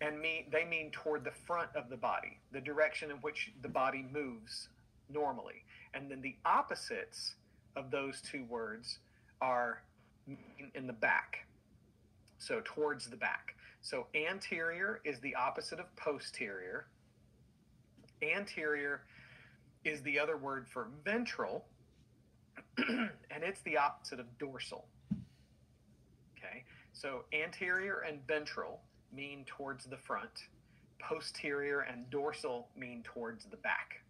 and they mean toward the front of the body, the direction in which the body moves normally. And then the opposites of those two words are in the back, so towards the back. So anterior is the opposite of posterior. Anterior is the other word for ventral, and it's the opposite of dorsal. Okay, so anterior and ventral mean towards the front. Posterior and dorsal mean towards the back.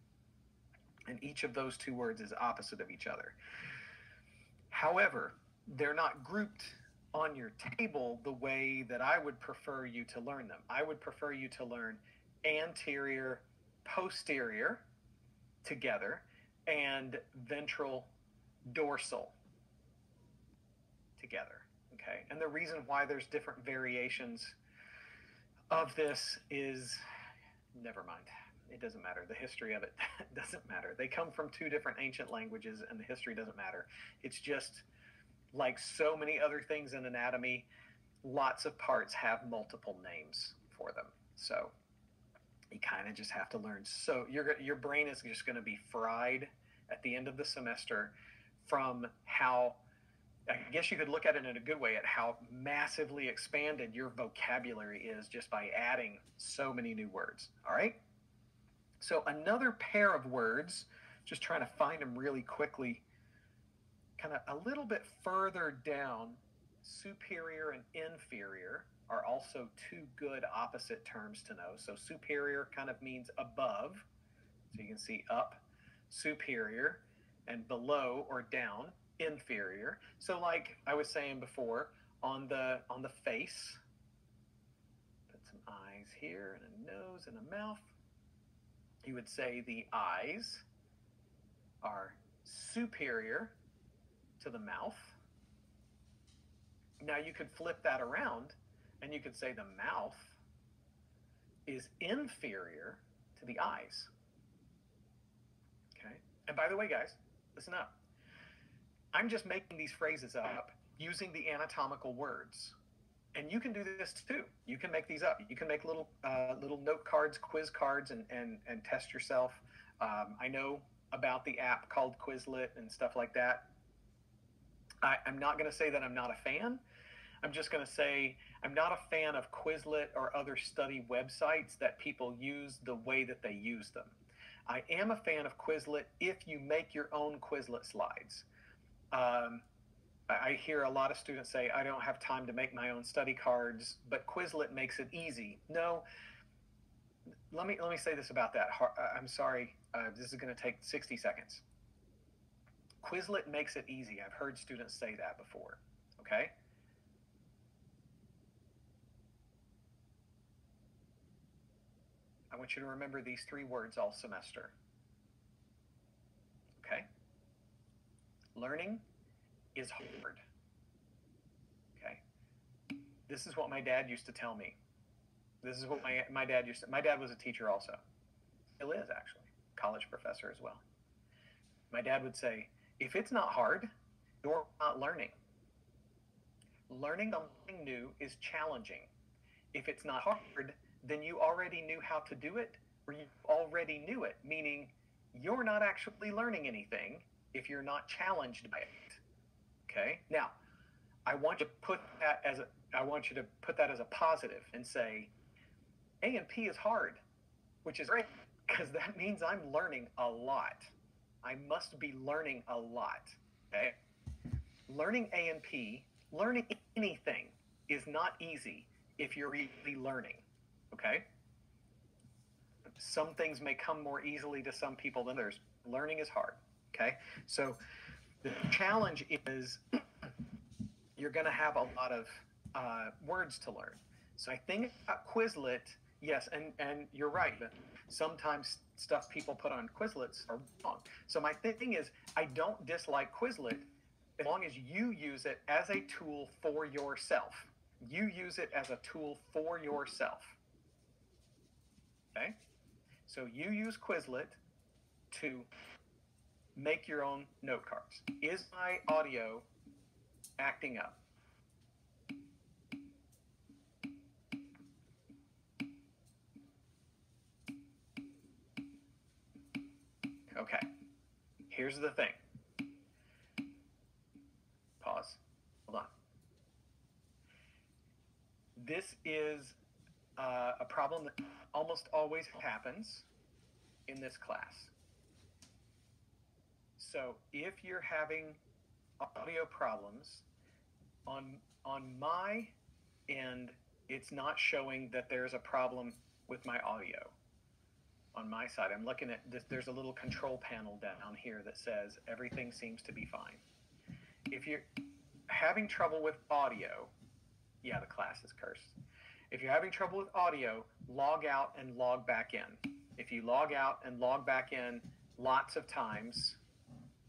And each of those two words is opposite of each other. However, they're not grouped on your table the way that I would prefer you to learn them. I would prefer you to learn anterior, posterior together, and ventral, dorsal together. Okay, and the reason why there's different variations of this is, never mind. It doesn't matter. The history of it doesn't matter. They come from two different ancient languages, and the history doesn't matter. It's just like so many other things in anatomy, lots of parts have multiple names for them. So you kind of just have to learn. So your brain is just going to be fried at the end of the semester from how, I guess you could look at it in a good way, at how massively expanded your vocabulary is just by adding so many new words. All right? So another pair of words, just trying to find them really quickly, kind of a little bit further down, superior and inferior are also two good opposite terms to know. So superior kind of means above. So you can see up, superior, and below or down, inferior. So like I was saying before, on the face, put some eyes here and a nose and a mouth. You would say the eyes are superior to the mouth. Now you could flip that around and you could say the mouth is inferior to the eyes. Okay? And by the way, guys, listen up. I'm just making these phrases up using the anatomical words. And you can do this too. You can make these up. You can make little note cards, quiz cards, and test yourself. I know about the app called Quizlet and stuff like that. I'm not going to say that I'm not a fan. I'm just going to say I'm not a fan of Quizlet or other study websites that people use the way that they use them. I am a fan of Quizlet if you make your own Quizlet slides. I hear a lot of students say, I don't have time to make my own study cards, but Quizlet makes it easy. No, let me say this about that. I'm sorry, this is going to take 60 seconds. Quizlet makes it easy. I've heard students say that before, okay? I want you to remember these three words all semester, okay? Learning is hard, okay? This is what my dad used to tell me. This is what my dad used to, my dad was a teacher also. Still is, actually, college professor as well. My dad would say, if it's not hard, you're not learning. Learning something new is challenging. If it's not hard, then you already knew how to do it, or you already knew it, meaning you're not actually learning anything if you're not challenged by it. Okay? Now, I want you to put that as a positive and say, A&P is hard, which is great, because that means I'm learning a lot. I must be learning a lot. Okay? Learning A&P, learning anything is not easy if you're really learning. Okay? Some things may come more easily to some people than others. Learning is hard. Okay? So the challenge is you're going to have a lot of words to learn. So I think about Quizlet, yes, and you're right. Sometimes stuff people put on Quizlets are wrong. So my thing is, I don't dislike Quizlet as long as you use it as a tool for yourself. You use it as a tool for yourself. Okay? So you use Quizlet to make your own note cards. Is my audio acting up? here's the thing. Pause. Hold on. This is a problem that almost always happens in this class. So if you're having audio problems, on my end, it's not showing that there's a problem with my audio. On my side, I'm looking at this, there's a little control panel down here that says everything seems to be fine. If you're having trouble with audio, yeah, the class is cursed. If you're having trouble with audio, log out and log back in. If you log out and log back in lots of times,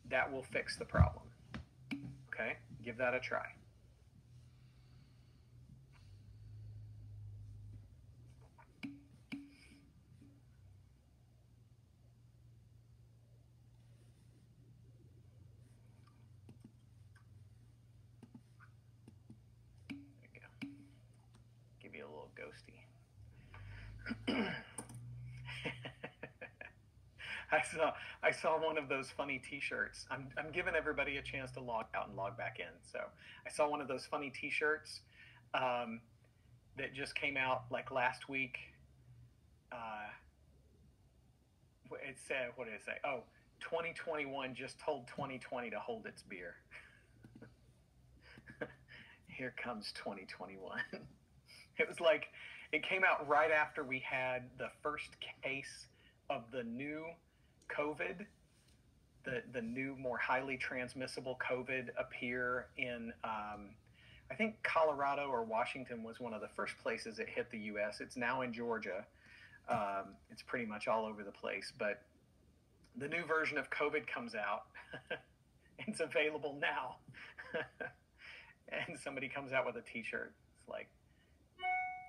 that will fix the problem. Okay, give that a try. Give you a little ghosty. I saw one of those funny T-shirts. I'm giving everybody a chance to log out and log back in. So I saw one of those funny T-shirts that just came out like last week. It said, what did it say? Oh, 2021 just told 2020 to hold its beer. Here comes 2021. It was like, it came out right after we had the first case of the new COVID, the new, more highly transmissible COVID appear in, I think Colorado or Washington was one of the first places it hit the U.S. It's now in Georgia. It's pretty much all over the place, but the new version of COVID comes out. It's available now. And somebody comes out with a T-shirt. It's like,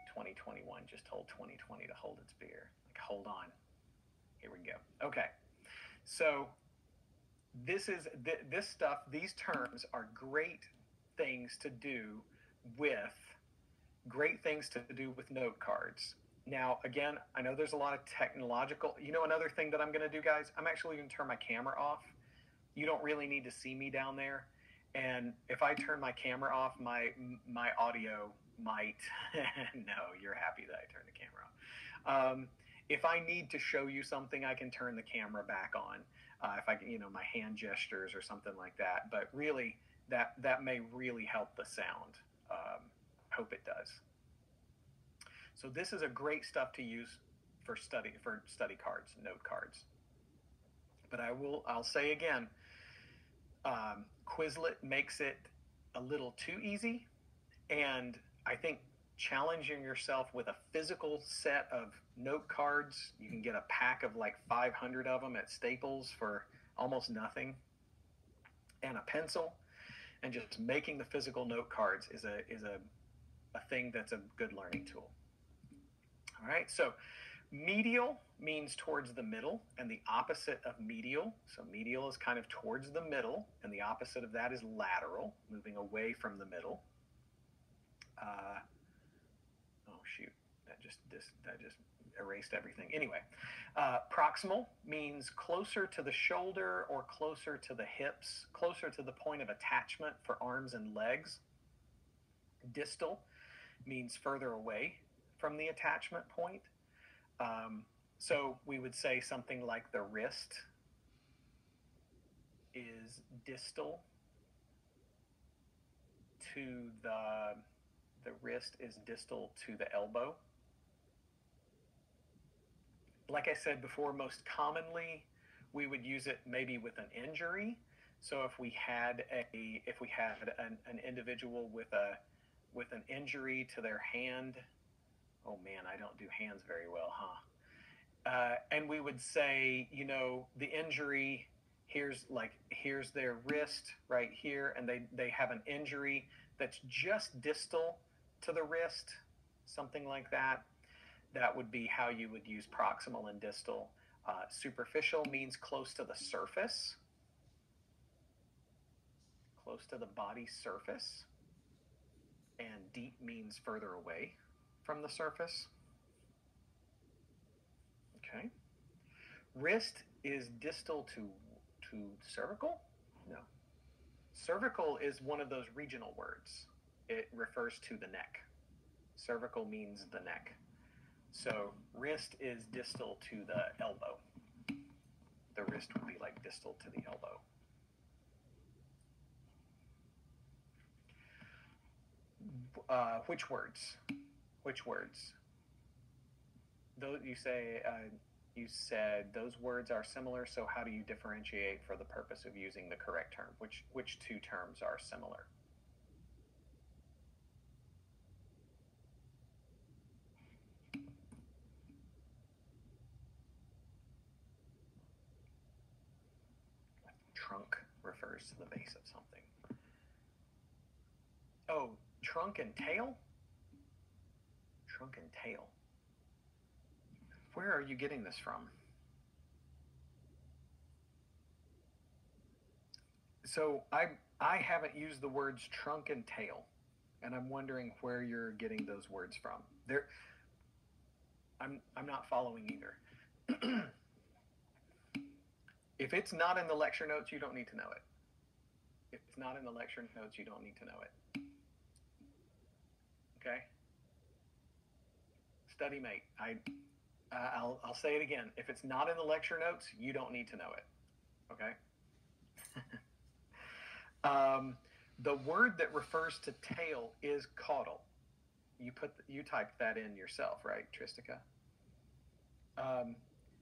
2021 just told 2020 to hold its beer. Like, hold on. Here we go. Okay. So this stuff, these terms are great things to do with note cards. Now, again, I know there's a lot of technological, another thing that I'm going to do, guys, I'm actually going to turn my camera off. You don't really need to see me down there. And if I turn my camera off, my audio might, no, you're happy that I turned the camera off. If I need to show you something, I can turn the camera back on. If I can, my hand gestures or something like that. But really, that may really help the sound. Hope it does. So this is a great stuff to use for study cards, note cards. But I'll say again, Quizlet makes it a little too easy, and I think challenging yourself with a physical set of note cards, you can get a pack of like 500 of them at Staples for almost nothing, and a pencil, and just making the physical note cards is a thing that's a good learning tool. All right, so medial means towards the middle, and the opposite of medial. So medial is kind of towards the middle, and the opposite of that is lateral, moving away from the middle. Oh shoot, that just erased everything. Anyway, proximal means closer to the shoulder or closer to the hips, closer to the point of attachment for arms and legs. Distal means further away from the attachment point. So we would say something like the wrist is distal to the wrist is distal to the elbow. Like I said before, most commonly we would use it maybe with an injury. So if we had an individual with an injury to their hand, oh man, I don't do hands very well, huh? And we would say, the injury, here's their wrist right here, and they have an injury that's just distal to the wrist, something like that. That would be how you would use proximal and distal. Superficial means close to the surface, close to the body surface, and deep means further away from the surface. Okay. Wrist is distal to to cervical? No. Cervical is one of those regional words. It refers to the neck. Cervical means the neck. So wrist is distal to the elbow. The wrist would be like distal to the elbow. Which words? Which words? Those you say. You said those words are similar. So how do you differentiate for the purpose of using the correct term? Which two terms are similar? Trunk refers to the base of something. Oh, trunk and tail? Trunk and tail. Where are you getting this from? So I haven't used the words trunk and tail, and I'm wondering where you're getting those words from. I'm not following either. If it's not in the lecture notes, you don't need to know it. If it's not in the lecture notes, you don't need to know it. Okay? Study mate, I'll say it again. If it's not in the lecture notes, you don't need to know it. Okay? The word that refers to tail is caudal. You typed that in yourself, right, Tristika?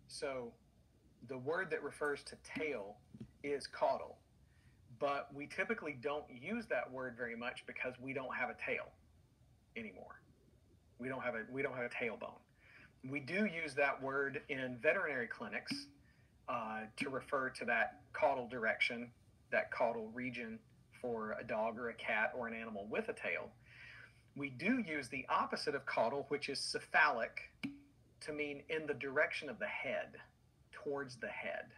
So the word that refers to tail is caudal, but we typically don't use that word very much because we don't have a tail anymore. We don't have a tailbone. We do use that word in veterinary clinics to refer to that caudal direction, that caudal region for a dog or a cat or an animal with a tail. We do use the opposite of caudal, which is cephalic, to mean in the direction of the head, towards the head.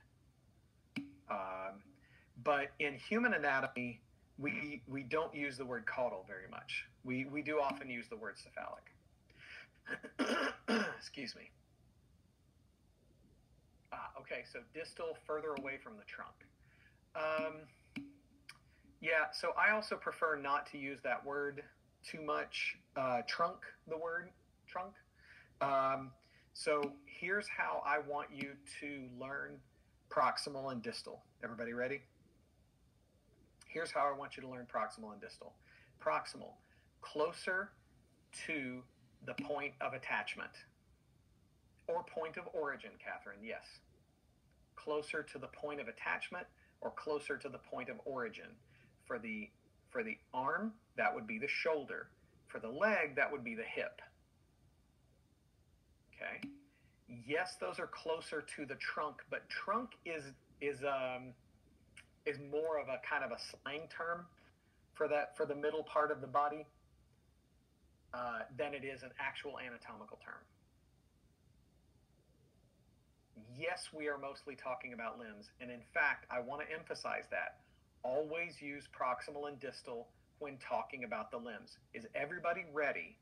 But in human anatomy, we don't use the word caudal very much. We do often use the word cephalic. Excuse me. Okay, so distal, further away from the trunk. Yeah, so I also prefer not to use that word too much. Trunk, the word trunk. So here's how I want you to learn proximal and distal. Everybody ready? Here's how I want you to learn proximal and distal. Proximal, closer to the point of attachment. Or point of origin, Catherine, yes. Closer to the point of attachment or closer to the point of origin. For the arm, that would be the shoulder. For the leg, that would be the hip. Okay. Yes, those are closer to the trunk, but trunk is more of a kind of a slang term for the middle part of the body than it is an actual anatomical term. Yes, we are mostly talking about limbs, and in fact, I want to emphasize that. Always use proximal and distal when talking about the limbs. Is everybody ready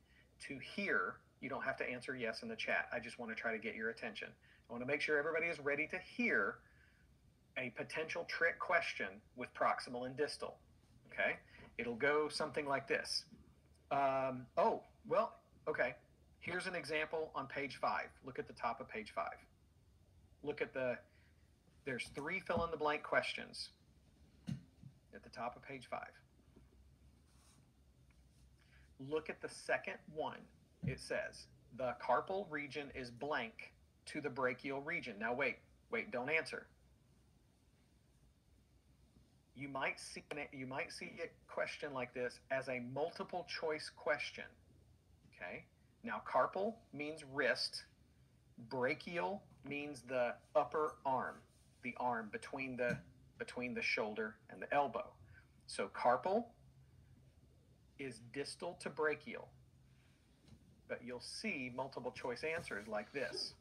to hear? You don't have to answer yes in the chat. I just want to try to get your attention. I want to make sure everybody is ready to hear a potential trick question with proximal and distal. Okay? It'll go something like this. Okay. Here's an example on page 5. Look at the top of page 5. Look at there's 3 fill-in-the-blank questions at the top of page 5. Look at the second one. It says, the carpal region is blank to the brachial region. Now wait, don't answer. You might see a question like this as a multiple choice question. Okay? Now carpal means wrist. Brachial means the upper arm, the arm between the shoulder and the elbow. So carpal is distal to brachial. But you'll see multiple choice answers like this.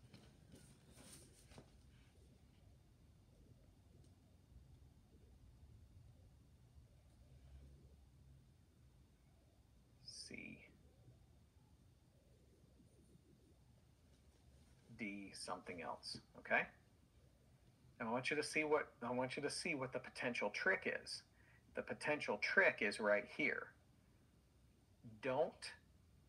C, D, something else, okay? Now I want you to see what the potential trick is. The potential trick is right here. Don't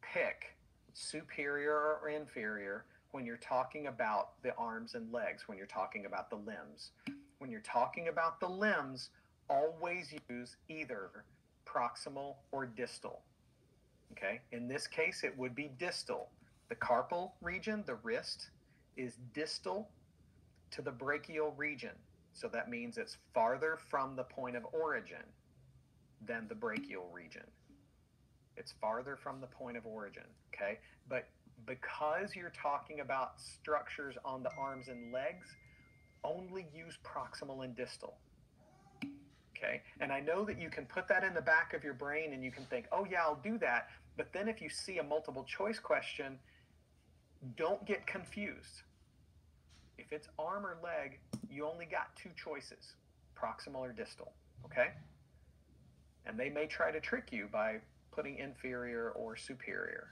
pick superior or inferior when you're talking about the arms and legs, when you're talking about the limbs. When you're talking about the limbs, always use either proximal or distal. Okay, in this case, it would be distal. The carpal region, the wrist, is distal to the brachial region. So that means it's farther from the point of origin than the brachial region. It's farther from the point of origin, okay? But because you're talking about structures on the arms and legs, only use proximal and distal. Okay, and I know that you can put that in the back of your brain and you can think, oh yeah, I'll do that. But then if you see a multiple choice question, don't get confused. If it's arm or leg, you only got two choices, proximal or distal, okay? And they may try to trick you by putting inferior or superior,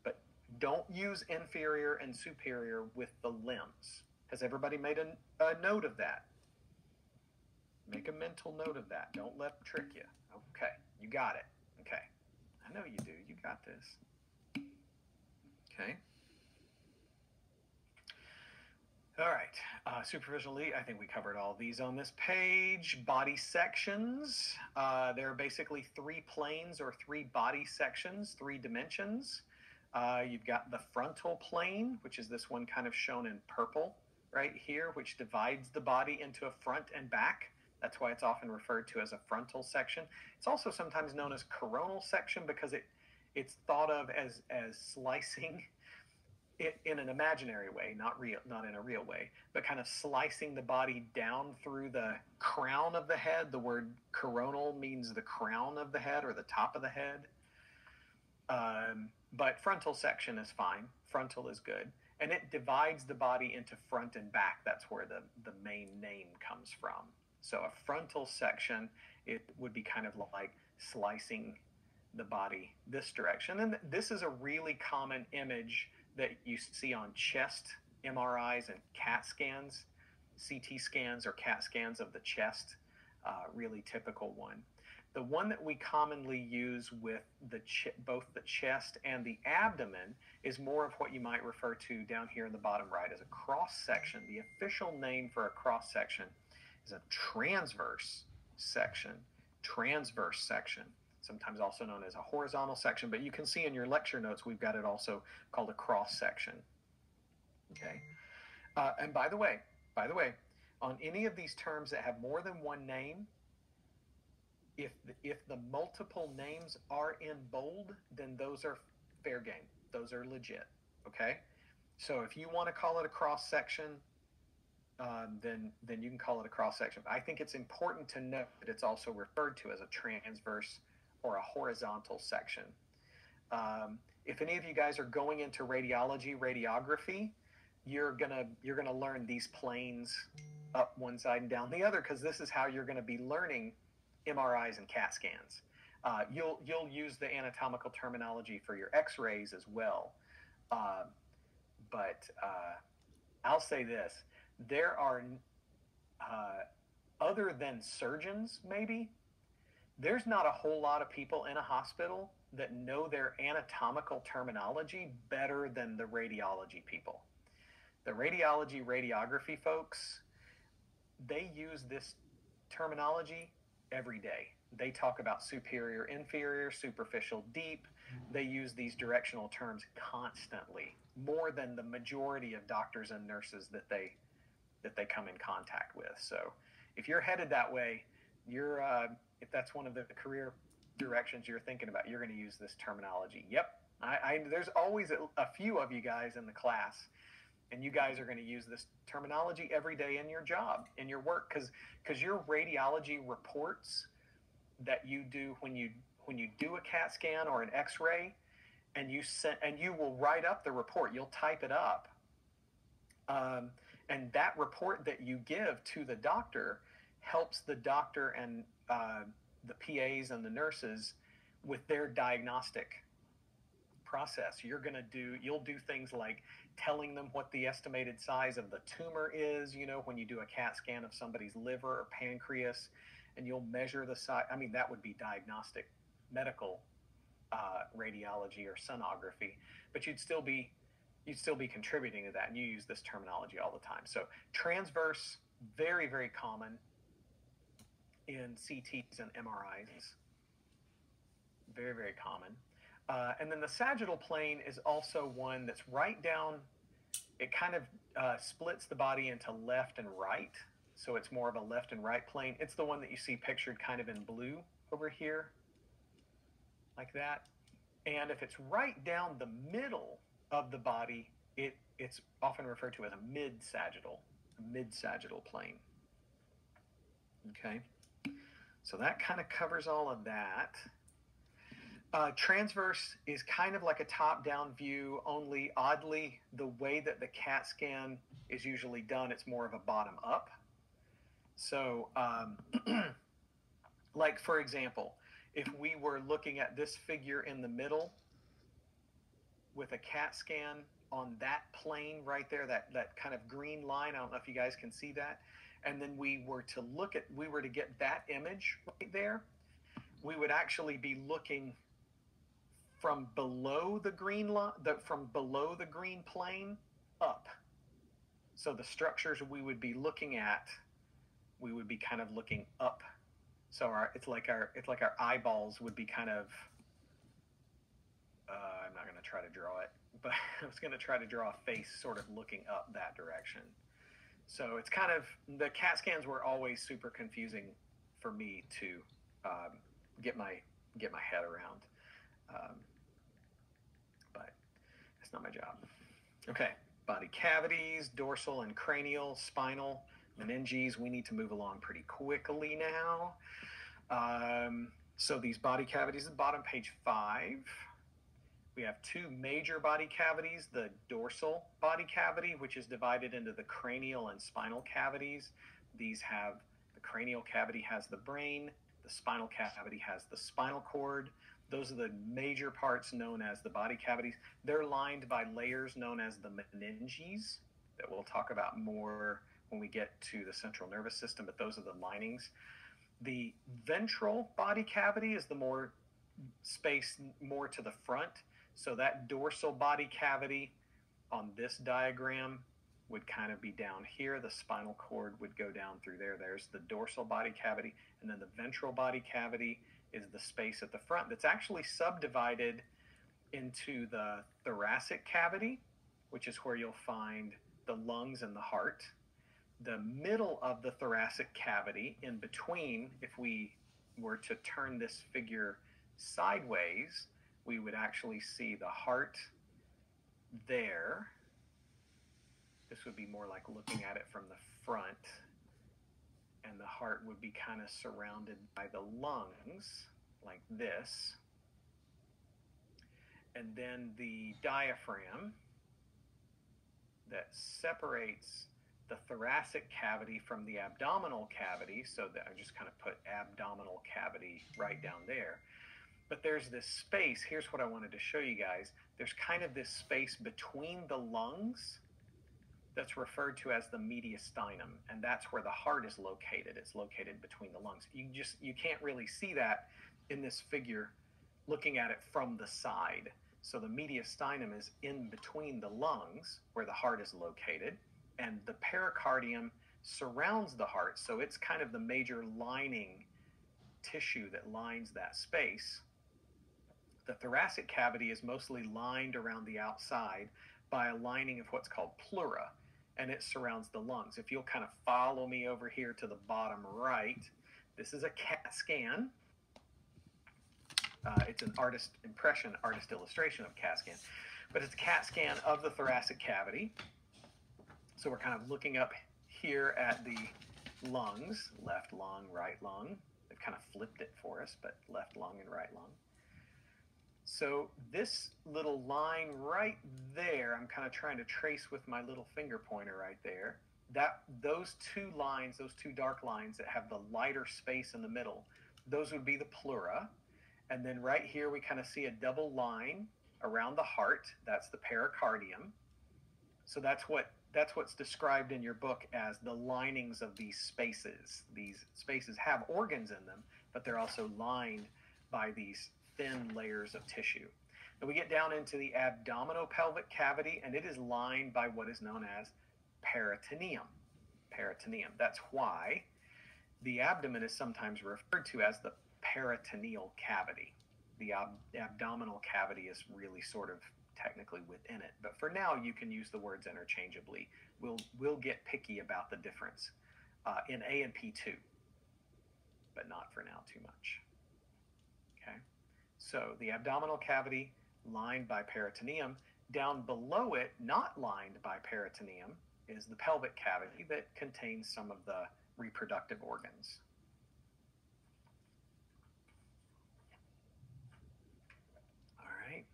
but don't use inferior and superior with the limbs. Has everybody made a note of that? Make a mental note of that. Don't let them trick you. Okay, you got it. Okay, I know you do. You got this. Okay. All right, superficial lead. I think we covered all these on this page. Body sections. There are basically three planes or three body sections, three dimensions. You've got the frontal plane, which is this one kind of shown in purple right here, which divides the body into a front and back. That's why it's often referred to as a frontal section. It's also sometimes known as coronal section because it's thought of as slicing it in an imaginary way, not in a real way, but kind of slicing the body down through the crown of the head. The word coronal means the crown of the head or the top of the head. But frontal section is fine. Frontal is good. And it divides the body into front and back. That's where the main name comes from. So a frontal section, it would be kind of like slicing the body this direction. And this is a really common image that you see on chest MRIs and CAT scans, CT scans or CAT scans of the chest, really typical one. The one that we commonly use with both the chest and the abdomen is more of what you might refer to down here in the bottom right as a cross section. The official name for a cross section is a transverse section. Transverse section, sometimes also known as a horizontal section, but you can see in your lecture notes we've got it also called a cross section. Okay, and by the way, on any of these terms that have more than one name, if the multiple names are in bold, then those are fair game. Those are legit. Okay, so if you want to call it a cross section, then you can call it a cross section. I think it's important to note that it's also referred to as a transverse or a horizontal section. If any of you guys are going into radiography, you're gonna learn these planes up one side and down the other because this is how you're going to be learning MRIs and CAT scans. You'll use the anatomical terminology for your X-rays as well, but I'll say this. There are, other than surgeons, maybe, there's not a whole lot of people in a hospital that know their anatomical terminology better than the radiology people. The radiography folks, they use this terminology every day. They talk about superior, inferior, superficial, deep. They use these directional terms constantly, more than the majority of doctors and nurses that they come in contact with. So if you're headed that way, if that's one of the career directions you're thinking about, you're going to use this terminology. Yep, there's always a few of you guys in the class, and you guys are going to use this terminology every day in your job, in your work, because your radiology reports that you do when you do a CAT scan or an X-ray, and you will write up the report. You'll type it up. And that report that you give to the doctor helps the doctor and the PAs and the nurses with their diagnostic process. You'll do things like telling them what the estimated size of the tumor is, when you do a CAT scan of somebody's liver or pancreas, and you'll measure the size. I mean, that would be diagnostic medical radiology or sonography, but you'd still be contributing to that, and you use this terminology all the time. So transverse, very, very common in CTs and MRIs, very, very common. And then the sagittal plane is also one that's right down. It kind of splits the body into left and right. So it's more of a left and right plane. It's the one that you see pictured kind of in blue over here, like that. And if it's right down the middle of the body, it's often referred to as a mid-sagittal plane. Okay, so that kind of covers all of that. Transverse is kind of like a top-down view, only oddly, the way that the CAT scan is usually done, it's more of a bottom-up. So, like for example, if we were looking at this figure in the middle with a CAT scan on that plane right there, that kind of green line, I don't know if you guys can see that, and then we were to get that image right there, we would actually be looking from below the green line, from below the green plane up. So the structures we would be looking at, we would be kind of looking up. So it's like our eyeballs would be kind of. I'm not going to try to draw it, but I was going to try to draw a face sort of looking up that direction. So it's kind of, the CAT scans were always super confusing for me to get my head around. But that's not my job. Okay, body cavities, dorsal and cranial, spinal, meninges. We need to move along pretty quickly now. So these body cavities, the bottom page 5. We have two major body cavities, the dorsal body cavity, which is divided into the cranial and spinal cavities. The cranial cavity has the brain, the spinal cavity has the spinal cord. Those are the major parts known as the body cavities. They're lined by layers known as the meninges that we'll talk about more when we get to the central nervous system, but those are the linings. The ventral body cavity is the more space more to the front. So that dorsal body cavity on this diagram would kind of be down here. The spinal cord would go down through there. There's the dorsal body cavity. And then the ventral body cavity is the space at the front that's actually subdivided into the thoracic cavity, which is where you'll find the lungs and the heart. The middle of the thoracic cavity, in between, if we were to turn this figure sideways, we would actually see the heart there. This would be more like looking at it from the front, and the heart would be kind of surrounded by the lungs like this. And then the diaphragm that separates the thoracic cavity from the abdominal cavity, so that I just kind of put abdominal cavity right down there. But there's this space, here's what I wanted to show you guys. There's kind of this space between the lungs that's referred to as the mediastinum, and that's where the heart is located. It's located between the lungs. You can't really see that in this figure looking at it from the side. So the mediastinum is in between the lungs where the heart is located, and the pericardium surrounds the heart, so it's kind of the major lining tissue that lines that space. The thoracic cavity is mostly lined around the outside by a lining of what's called pleura, and it surrounds the lungs. If you'll kind of follow me over here to the bottom right, this is a CAT scan. It's an artist illustration of CAT scan, but it's a CAT scan of the thoracic cavity. So we're kind of looking up here at the lungs, left lung, right lung. They've kind of flipped it for us, but left lung and right lung. So this little line right there, I'm kind of trying to trace with my little finger pointer right there. Those two lines, those two dark lines that have the lighter space in the middle, those would be the pleura. And then right here we kind of see a double line around the heart. That's the pericardium. So that's what's described in your book as the linings of these spaces. These spaces have organs in them, but they're also lined by these thin layers of tissue. And we get down into the abdominopelvic cavity, and it is lined by what is known as peritoneum. Peritoneum. That's why the abdomen is sometimes referred to as the peritoneal cavity. The abdominal cavity is really sort of technically within it, but for now you can use the words interchangeably. We'll get picky about the difference in A and P2, but not for now too much. Okay, so the abdominal cavity lined by peritoneum. Down below it, not lined by peritoneum, is the pelvic cavity that contains some of the reproductive organs. All right.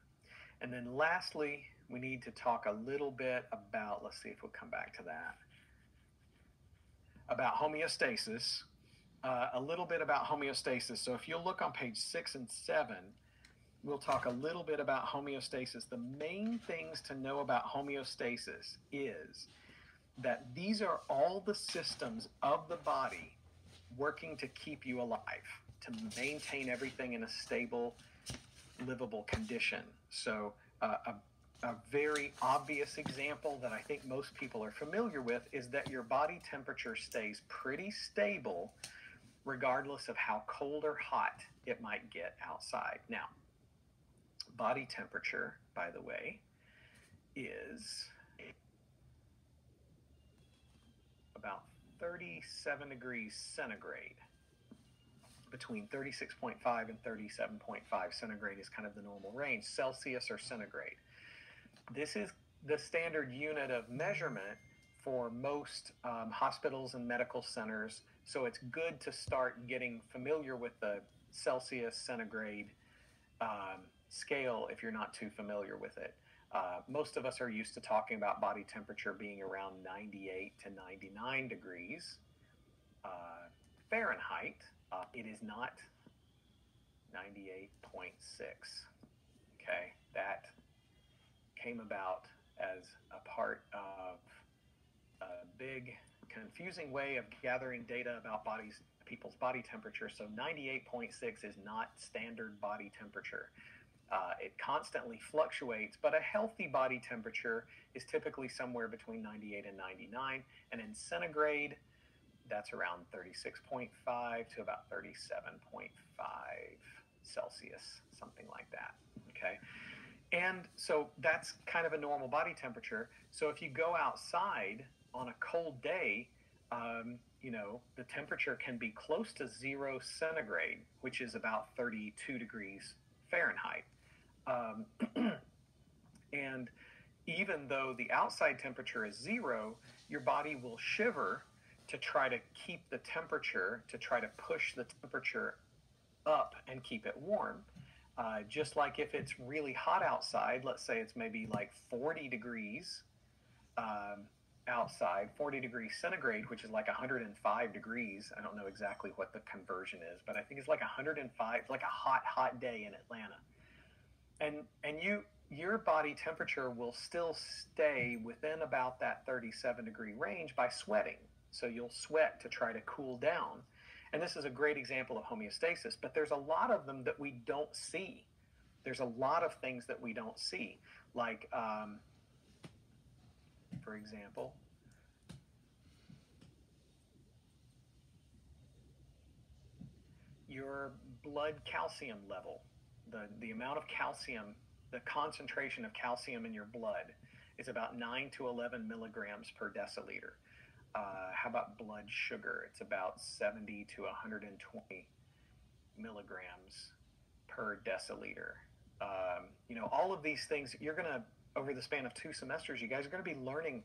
And then lastly, we need to talk a little bit about, let's see if we'll come back to that, about homeostasis. A little bit about homeostasis. So if you'll look on page 6 and 7, we'll talk a little bit about homeostasis. The main things to know about homeostasis is that these are all the systems of the body working to keep you alive, to maintain everything in a stable, livable condition. So a very obvious example that I think most people are familiar with is that your body temperature stays pretty stable regardless of how cold or hot it might get outside. Now, body temperature, by the way, is about 37 degrees centigrade. Between 36.5 and 37.5 centigrade is kind of the normal range, Celsius or centigrade. This is the standard unit of measurement for most hospitals and medical centers. So it's good to start getting familiar with the Celsius centigrade scale if you're not too familiar with it. Most of us are used to talking about body temperature being around 98 to 99 degrees Fahrenheit. It is not 98.6. Okay, that came about as a part of a big confusing way of gathering data about people's body temperature. So 98.6 is not standard body temperature. It constantly fluctuates, but a healthy body temperature is typically somewhere between 98 and 99. And in centigrade, that's around 36.5 to about 37.5 Celsius, something like that. Okay. And so that's kind of a normal body temperature. So if you go outside on a cold day, the temperature can be close to 0 centigrade, which is about 32 degrees Fahrenheit. And even though the outside temperature is 0, your body will shiver to try to keep the temperature, to try to push the temperature up and keep it warm. Just like if it's really hot outside, let's say it's maybe like 40 degrees outside, 40 degrees centigrade, which is like 105 degrees. I don't know exactly what the conversion is, but I think it's like 105, like a hot day in Atlanta. And your body temperature will still stay within about that 37 degree range by sweating. So you'll sweat to try to cool down. And this is a great example of homeostasis, but there's a lot of them that we don't see. There's a lot of things that we don't see, like, for example, your blood calcium level, the amount of calcium, the concentration of calcium in your blood is about 9 to 11 milligrams per deciliter. How about blood sugar? It's about 70 to 120 milligrams per deciliter. All of these things, you're going to, over the span of 2 semesters, you guys are going to be learning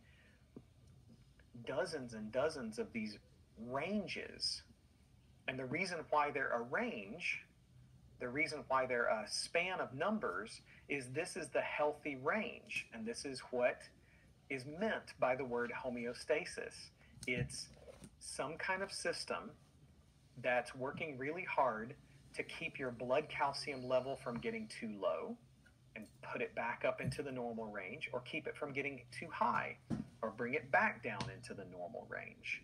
dozens and dozens of these ranges. And the reason why they're a range, the reason why they're a span of numbers, is this is the healthy range. And this is what is meant by the word homeostasis. It's some kind of system that's working really hard to keep your blood calcium level from getting too low and put it back up into the normal range, or keep it from getting too high, or bring it back down into the normal range.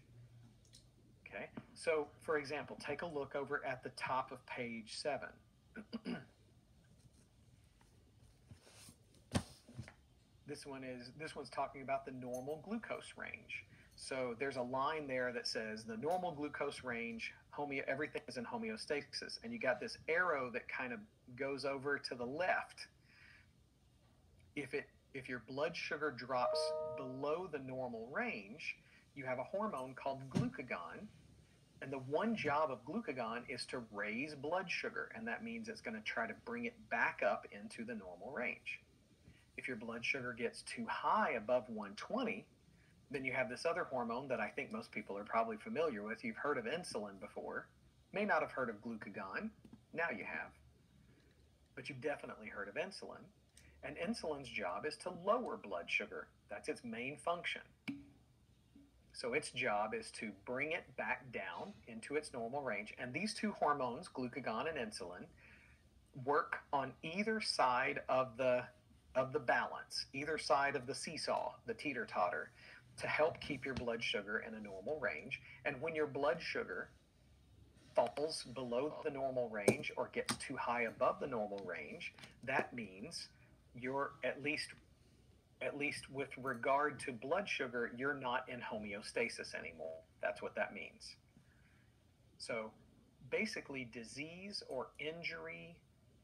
Okay, so for example, take a look over at the top of page 7. This one's talking about the normal glucose range. So there's a line there that says the normal glucose range, everything is in homeostasis, and you got this arrow that kind of goes over to the left. If your blood sugar drops below the normal range, you have a hormone called glucagon, and the one job of glucagon is to raise blood sugar, and that means it's going to try to bring it back up into the normal range. If your blood sugar gets too high, above 120, then you have this other hormone that I think most people are probably familiar with. You've heard of insulin before. May not have heard of glucagon. Now you have. But you've definitely heard of insulin. And insulin's job is to lower blood sugar. That's its main function. So its job is to bring it back down into its normal range. And these two hormones, glucagon and insulin, work on either side of the balance, either side of the seesaw, the teeter-totter, to help keep your blood sugar in a normal range. And when your blood sugar falls below the normal range or gets too high above the normal range, that means you're at least with regard to blood sugar, you're not in homeostasis anymore. That's what that means. So basically, disease or injury,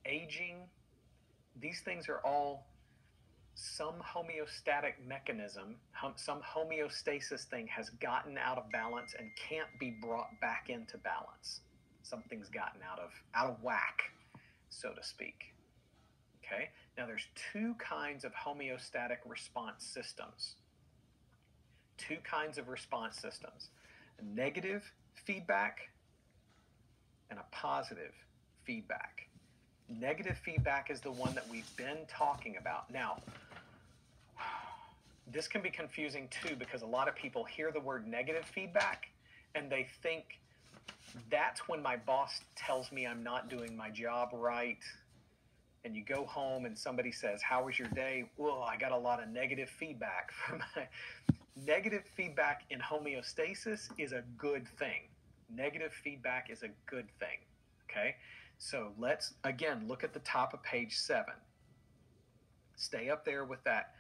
aging, these things are all some homeostatic mechanism, some homeostasis thing has gotten out of balance and can't be brought back into balance. Something's gotten out of whack, so to speak. Okay? Now there's two kinds of homeostatic response systems. Two kinds of response systems. A negative feedback and a positive feedback. Negative feedback is the one that we've been talking about. Now, this can be confusing too, because a lot of people hear the word negative feedback and they think that's when my boss tells me I'm not doing my job right. And you go home and somebody says, "How was your day?" "Well, I got a lot of negative feedback." Negative feedback in homeostasis is a good thing. Negative feedback is a good thing. Okay? So let's, again, look at the top of page 7. Stay up there with that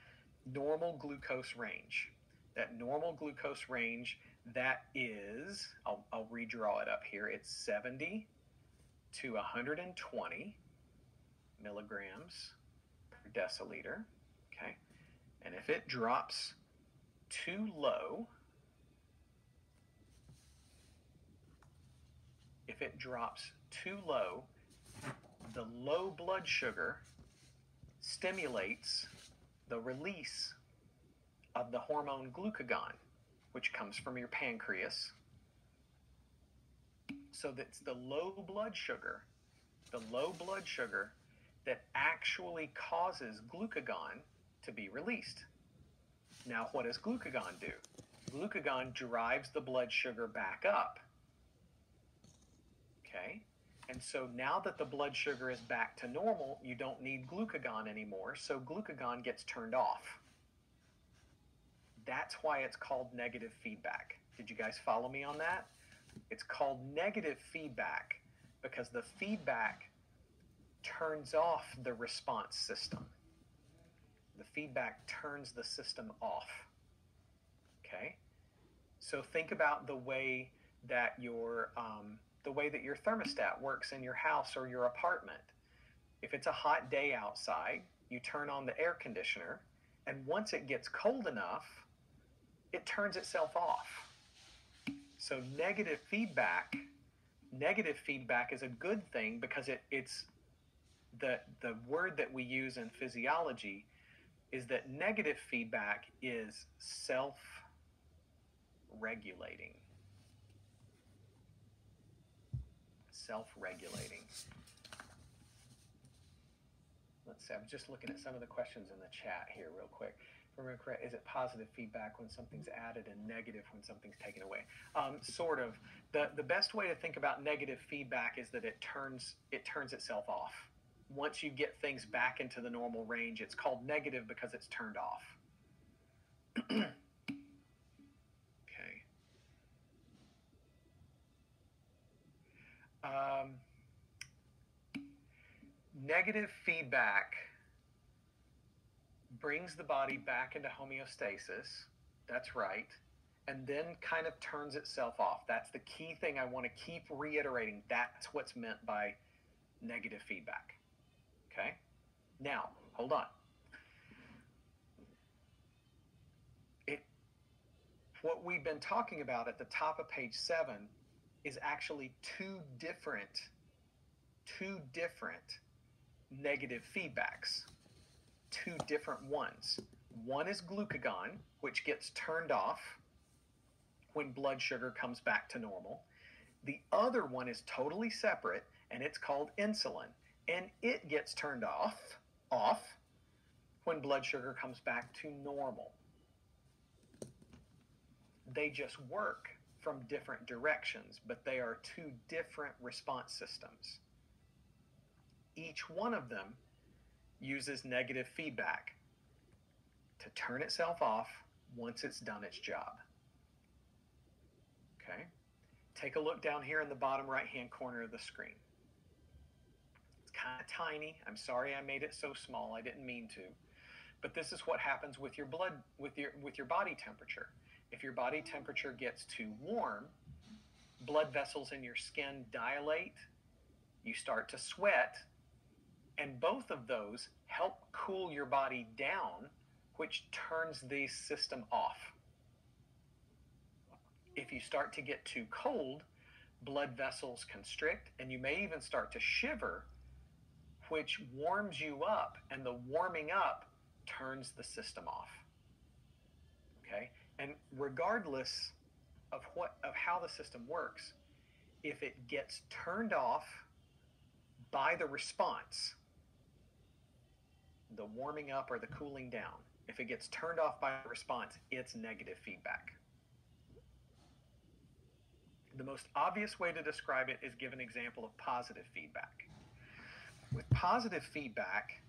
normal glucose range. That normal glucose range, that is, I'll redraw it up here. It's 70 to 120 milligrams per deciliter. Okay? And if it drops too low, the low blood sugar stimulates the release of the hormone glucagon, which comes from your pancreas. So that's the low blood sugar that actually causes glucagon to be released. Now, what does glucagon do? Glucagon drives the blood sugar back up. Okay? And so now that the blood sugar is back to normal, you don't need glucagon anymore, so glucagon gets turned off. That's why it's called negative feedback. Did you guys follow me on that? It's called negative feedback because the feedback turns off the response system. The feedback turns the system off. Okay? So think about the way that your thermostat works in your house or your apartment. If it's a hot day outside, you turn on the air conditioner, and once it gets cold enough, it turns itself off. So negative feedback is a good thing because it's the word that we use in physiology is that negative feedback is self-regulating. Self-regulating. Let's see, I'm just looking at some of the questions in the chat here real quick. Remember, correct, is it positive feedback when something's added and negative when something's taken away? Sort of. The best way to think about negative feedback is that it turns itself off. Once you get things back into the normal range, it's called negative because it's turned off. Okay. Negative feedback brings the body back into homeostasis. That's right. And then kind of turns itself off. That's the key thing I want to keep reiterating. That's what's meant by negative feedback. Okay? Now, hold on. What we've been talking about at the top of page 7 is actually two different negative feedbacks. Two different ones. One is glucagon, which gets turned off when blood sugar comes back to normal. The other one is totally separate, and it's called insulin, and it gets turned off when blood sugar comes back to normal. They just work from different directions, but they are two different response systems. Each one of them uses negative feedback to turn itself off once it's done its job. Okay? Take a look down here in the bottom right-hand corner of the screen. It's kind of tiny. I'm sorry I made it so small. I didn't mean to. But this is what happens with your blood, with your body temperature. If your body temperature gets too warm, blood vessels in your skin dilate, you start to sweat, and both of those help cool your body down, which turns the system off. If you start to get too cold, blood vessels constrict, and you may even start to shiver, which warms you up, and the warming up turns the system off. Okay? And regardless of how the system works, if it gets turned off by the response, the warming up or the cooling down, if it gets turned off by the response, it's negative feedback. The most obvious way to describe it is give an example of positive feedback. With positive feedback,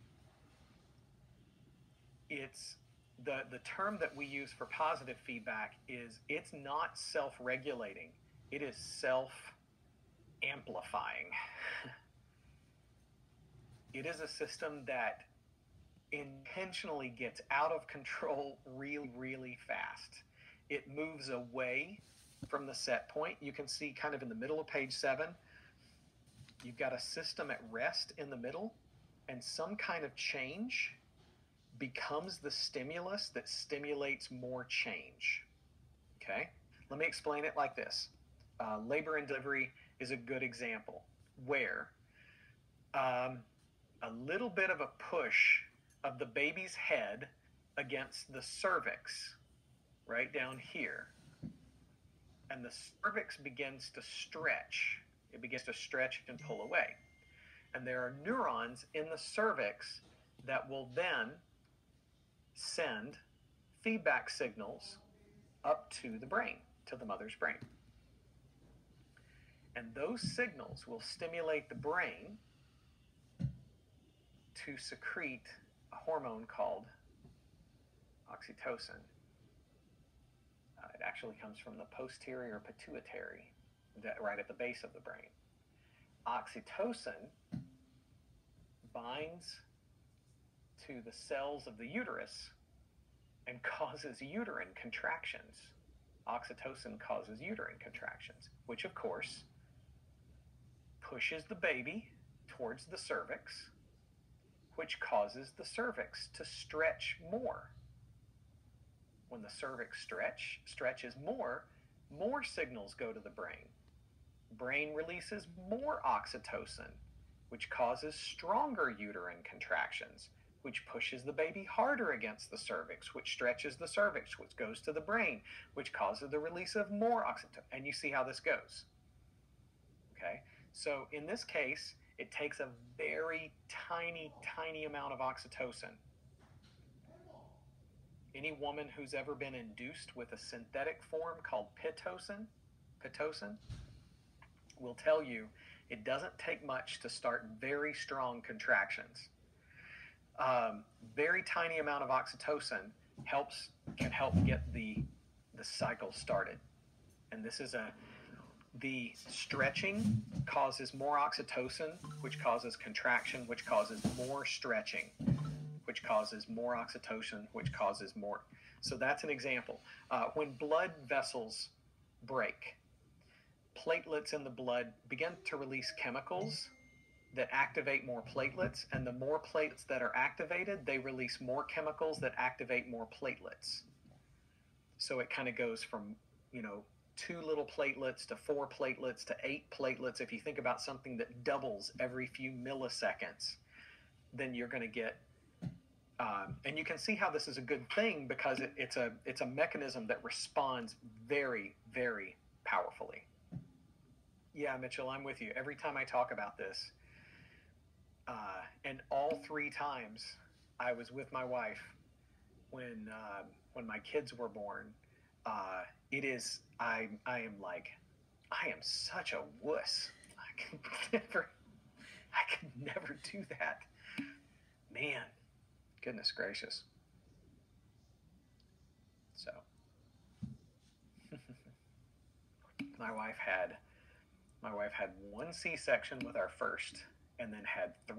it's the term that we use for positive feedback is it's not self-regulating, it is self-amplifying. It is a system that intentionally gets out of control really, really fast. It moves away from the set point. You can see kind of in the middle of page 7, you've got a system at rest in the middle, and some kind of change becomes the stimulus that stimulates more change. Okay? Let me explain it like this. Labor and delivery is a good example where a little bit of a push of the baby's head against the cervix, right down here, and the cervix begins to stretch. It begins to stretch and pull away. And there are neurons in the cervix that will then send feedback signals up to the brain, to the mother's brain. And those signals will stimulate the brain to secrete a hormone called oxytocin. It actually comes from the posterior pituitary, right at the base of the brain. Oxytocin binds to the cells of the uterus and causes uterine contractions. Oxytocin causes uterine contractions, which of course pushes the baby towards the cervix, which causes the cervix to stretch more. When the cervix stretches more signals go to the brain. Brain releases more oxytocin, which causes stronger uterine contractions, which pushes the baby harder against the cervix, which stretches the cervix, which goes to the brain, which causes the release of more oxytocin. And you see how this goes. Okay? So in this case, it takes a very tiny, tiny amount of oxytocin. Any woman who's ever been induced with a synthetic form called Pitocin will tell you It doesn't take much to start very strong contractions. Very tiny amount of oxytocin can help get the cycle started. And the stretching causes more oxytocin, which causes contraction, which causes more stretching, which causes more oxytocin, which causes more. So that's an example. When blood vessels break, platelets in the blood begin to release chemicals that activate more platelets, and the more platelets that are activated, they release more chemicals that activate more platelets. So it kind of goes from, 2 little platelets to 4 platelets to 8 platelets. If you think about something that doubles every few milliseconds, then you're going to get, and you can see how this is a good thing, because it's a mechanism that responds very, very powerfully. Yeah, Mitchell, I'm with you. Every time I talk about this, and all 3 times I was with my wife when my kids were born, I am such a wuss. I could never do that. Man, goodness gracious. So, my wife had 1 C-section with our first, and then had 2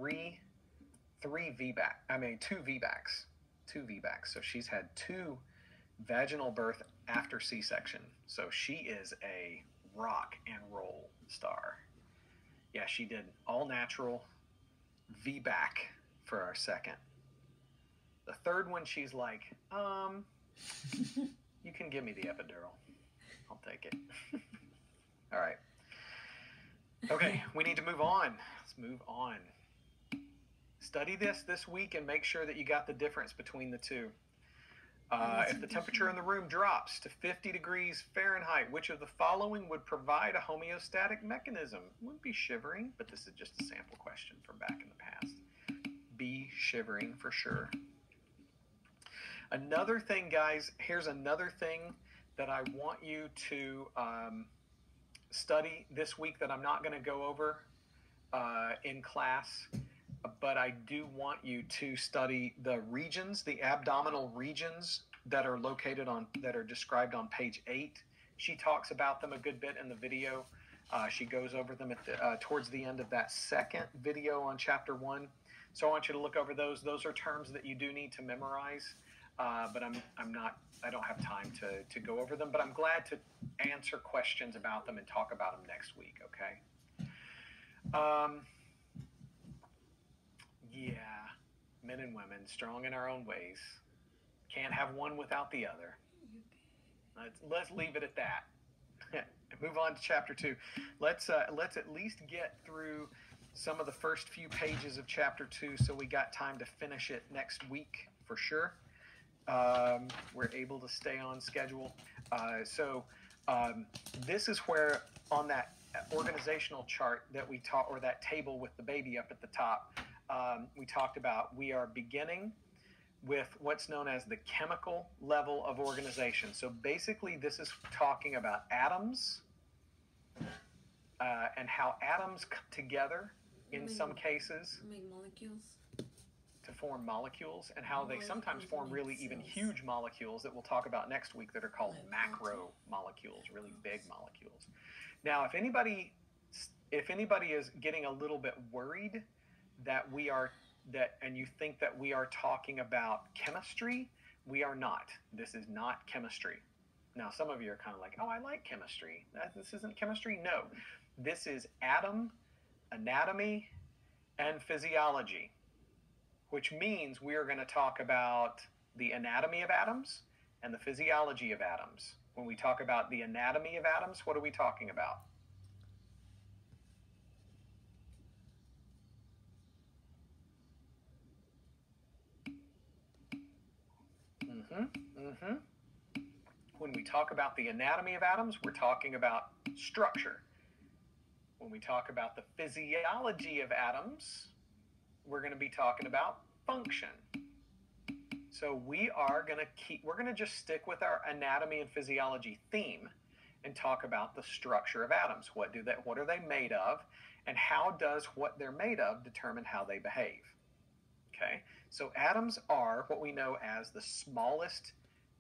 VBACs. So she's had 2 vaginal birth after C-section. So she is a rock and roll star. Yeah, she did all natural VBAC for our second. The third one, she's like, you can give me the epidural. I'll take it. All right. Okay, we need to move on. Let's move on. Study this week and make sure that you got the difference between the two. If the temperature in the room drops to 50 degrees Fahrenheit, which of the following would provide a homeostatic mechanism? Wouldn't be shivering, but this is just a sample question from back in the past. Be shivering for sure. Another thing, guys, here's another thing that I want you to study this week that I'm not going to go over in class, but I do want you to study the regions, the abdominal regions that are described on page 8. She talks about them a good bit in the video. She goes over them towards the end of that second video on chapter 1. So I want you to look over those. Those are terms that you do need to memorize, but I don't have time to go over them. But I'm glad to answer questions about them and talk about them next week. Okay. Yeah, men and women, strong in our own ways. Can't have one without the other. Let's leave it at that. Move on to chapter 2. Let's at least get through some of the first few pages of chapter 2, so we got time to finish it next week for sure. We're able to stay on schedule. This is where on that organizational chart that we taught, or that table with the baby up at the top, we talked about we are beginning with what's known as the chemical level of organization. So basically this is talking about atoms and how atoms come together in some cases make molecules to form molecules, and how they sometimes form really even huge molecules that we'll talk about next week that are called macro molecules, really big molecules. Now, if anybody is getting a little bit worried and you think that we are talking about chemistry, we are not. This is not chemistry. Now, some of you are kind of like, oh, I like chemistry. This isn't chemistry? No. This is atom, anatomy, and physiology, which means we are going to talk about the anatomy of atoms and the physiology of atoms. When we talk about the anatomy of atoms, what are we talking about? When we talk about the anatomy of atoms, we're talking about structure. When we talk about the physiology of atoms, we're going to be talking about function. So we're going to just stick with our anatomy and physiology theme and talk about the structure of atoms. What are they made of? And how does what they're made of determine how they behave? Okay, so atoms are what we know as the smallest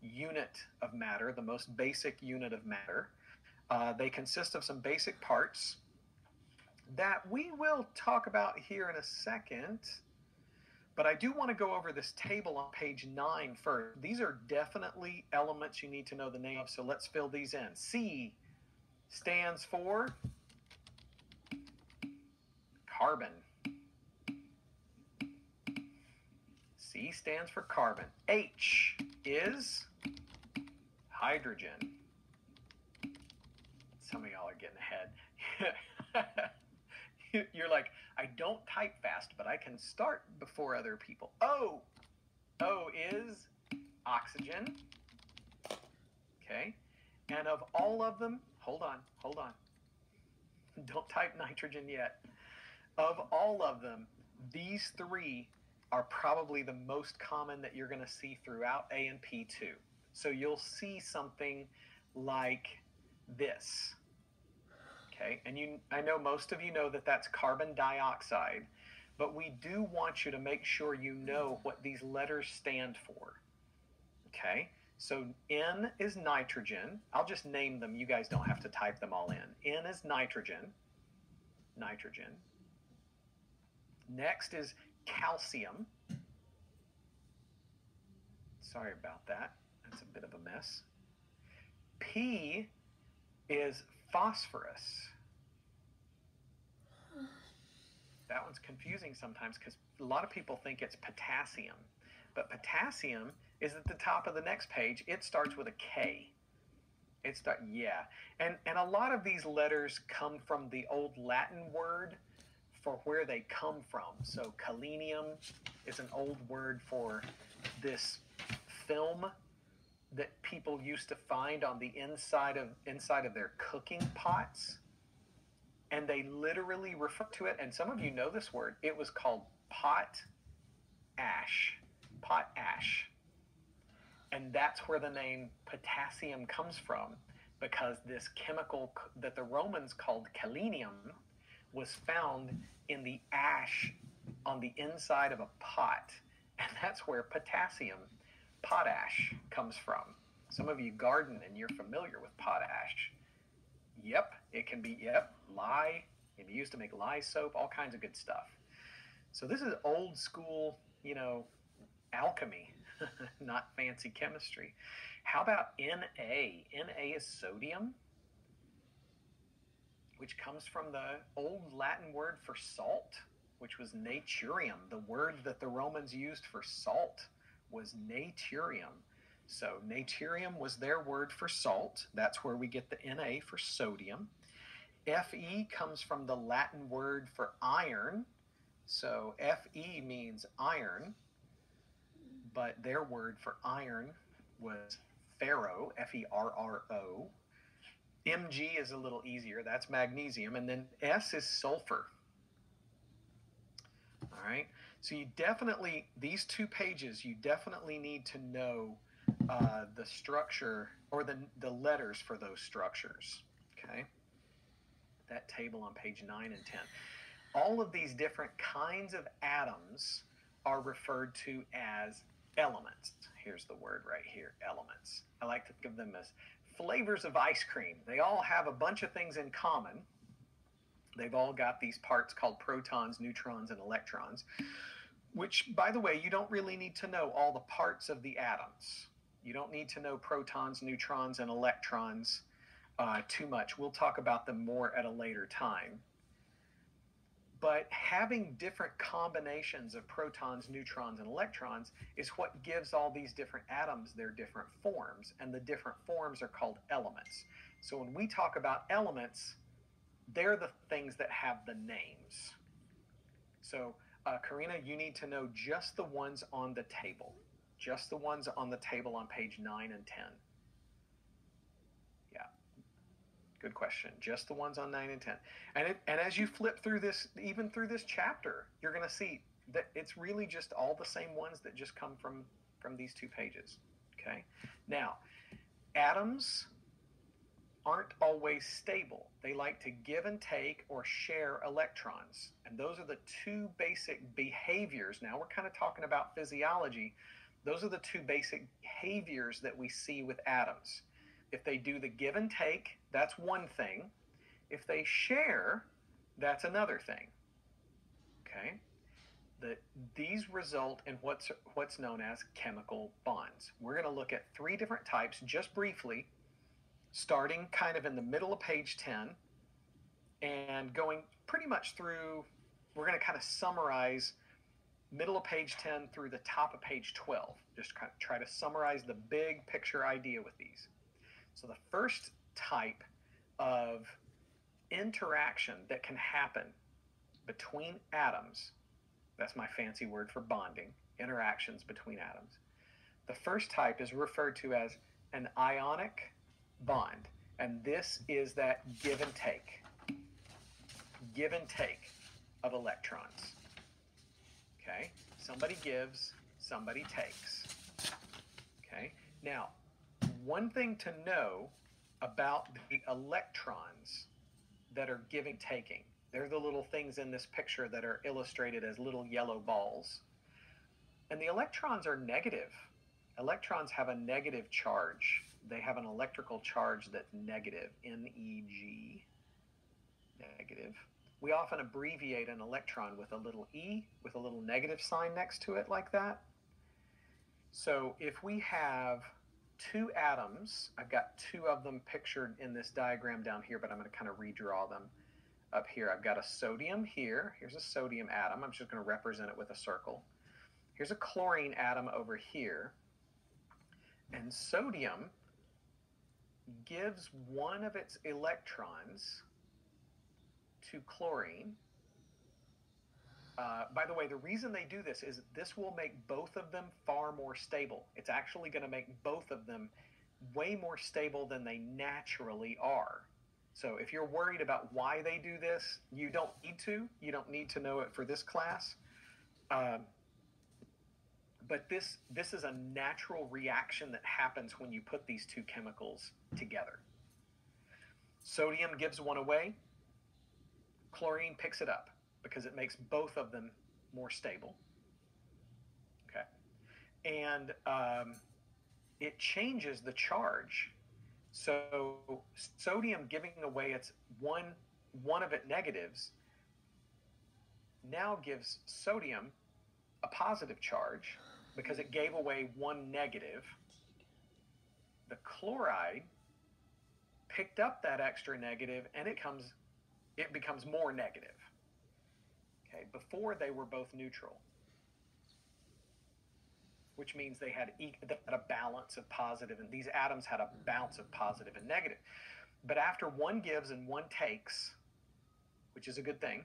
unit of matter, the most basic unit of matter. They consist of some basic parts that we will talk about here in a second. But I do want to go over this table on page 9 first. These are definitely elements you need to know the name of, so let's fill these in. C stands for carbon. C stands for carbon. H is hydrogen. Some of y'all are getting ahead. You're like, I don't type fast, but I can start before other people. O is oxygen. Okay. And of all of them, hold on. Don't type nitrogen yet. Of all of them, these three are probably the most common that you're going to see throughout A&P2. So you'll see something like this. Okay, and I know most of you know that that's carbon dioxide, but we do want you to make sure you know what these letters stand for. Okay, so N is nitrogen. I'll just name them. You guys don't have to type them all in. N is nitrogen. Next is calcium. Sorry about that. That's a bit of a mess. P is phosphorus. That one's confusing sometimes because a lot of people think it's potassium. But potassium is at the top of the next page. It starts with a K. And a lot of these letters come from the old Latin word for where they come from. So selenium is an old word for this film that people used to find on the inside of their cooking pots. And they literally refer to it, and some of you know this word, it was called pot ash. And that's where the name potassium comes from, because this chemical that the Romans called selenium was found in the ash on the inside of a pot. And that's where potash comes from. Some of you garden and you're familiar with potash. Yep, it can be, lye. It can be used to make lye soap, all kinds of good stuff. So this is old school, alchemy, not fancy chemistry. How about Na? Na is sodium, which comes from the old Latin word for salt, which was naturium. The word that the Romans used for salt was naturium. So naturium was their word for salt. That's where we get the Na for sodium. Fe comes from the Latin word for iron. So Fe means iron, but their word for iron was ferro, Ferro. Mg is a little easier. That's magnesium. And then S is sulfur. All right. So these 2 pages, you definitely need to know the structure or the letters for those structures. Okay. That table on page 9 and 10. All of these different kinds of atoms are referred to as elements. Here's the word right here, elements. I like to think of them as flavors of ice cream. They all have a bunch of things in common. They've all got these parts called protons, neutrons, and electrons, which, by the way, you don't really need to know all the parts of the atoms. You don't need to know protons, neutrons, and electrons too much. We'll talk about them more at a later time. But having different combinations of protons, neutrons, and electrons is what gives all these different atoms their different forms, and the different forms are called elements. So when we talk about elements, they're the things that have the names. So Karina, you need to know just the ones on the table. Just the ones on the table on page 9 and 10. Yeah, good question. Just the ones on 9 and 10. And as you flip through this, even through this chapter, you're going to see that it's really just all the same ones that just come from these 2 pages. Okay. Now, atoms aren't always stable. They like to give and take or share electrons. And those are the two basic behaviors. Now we're kind of talking about physiology. Those are the two basic behaviors that we see with atoms. If they do the give and take, that's one thing. If they share, that's another thing. Okay? The, these result in what's known as chemical bonds. We're going to look at three different types just briefly, starting kind of in the middle of page 10 and going pretty much through. We're going to kind of summarize middle of page 10 through the top of page 12. Just kind of try to summarize the big picture idea with these. So the first type of interaction that can happen between atoms, that's my fancy word for bonding, interactions between atoms. The first type is referred to as an ionic bond, and this is that give and take of electrons. Okay, somebody gives, somebody takes. Okay, now one thing to know about the electrons that are giving taking, they're the little things in this picture that are illustrated as little yellow balls, and the electrons are negative. Electrons have a negative charge. They have an electrical charge that's negative, Neg, negative. We often abbreviate an electron with a little e, with a little negative sign next to it like that. So if we have two atoms, I've got two of them pictured in this diagram down here, but I'm going to kind of redraw them up here. I've got a sodium here. Here's a sodium atom. I'm just going to represent it with a circle. Here's a chlorine atom over here. And sodium gives one of its electrons to chlorine. By the way, the reason they do this is this will make both of them far more stable. It's actually going to make both of them way more stable than they naturally are. So if you're worried about why they do this, you don't need to. You don't need to know it for this class. But this is a natural reaction that happens when you put these two chemicals together. Sodium gives one away. Chlorine picks it up because it makes both of them more stable. Okay, and it changes the charge. So sodium giving away its one of its negatives now gives sodium a positive charge because it gave away one negative. The chloride picked up that extra negative and it becomes more negative. Okay, before they were both neutral, which means they had a balance of positive, and these atoms had a balance of positive and negative. But after one gives and one takes, which is a good thing,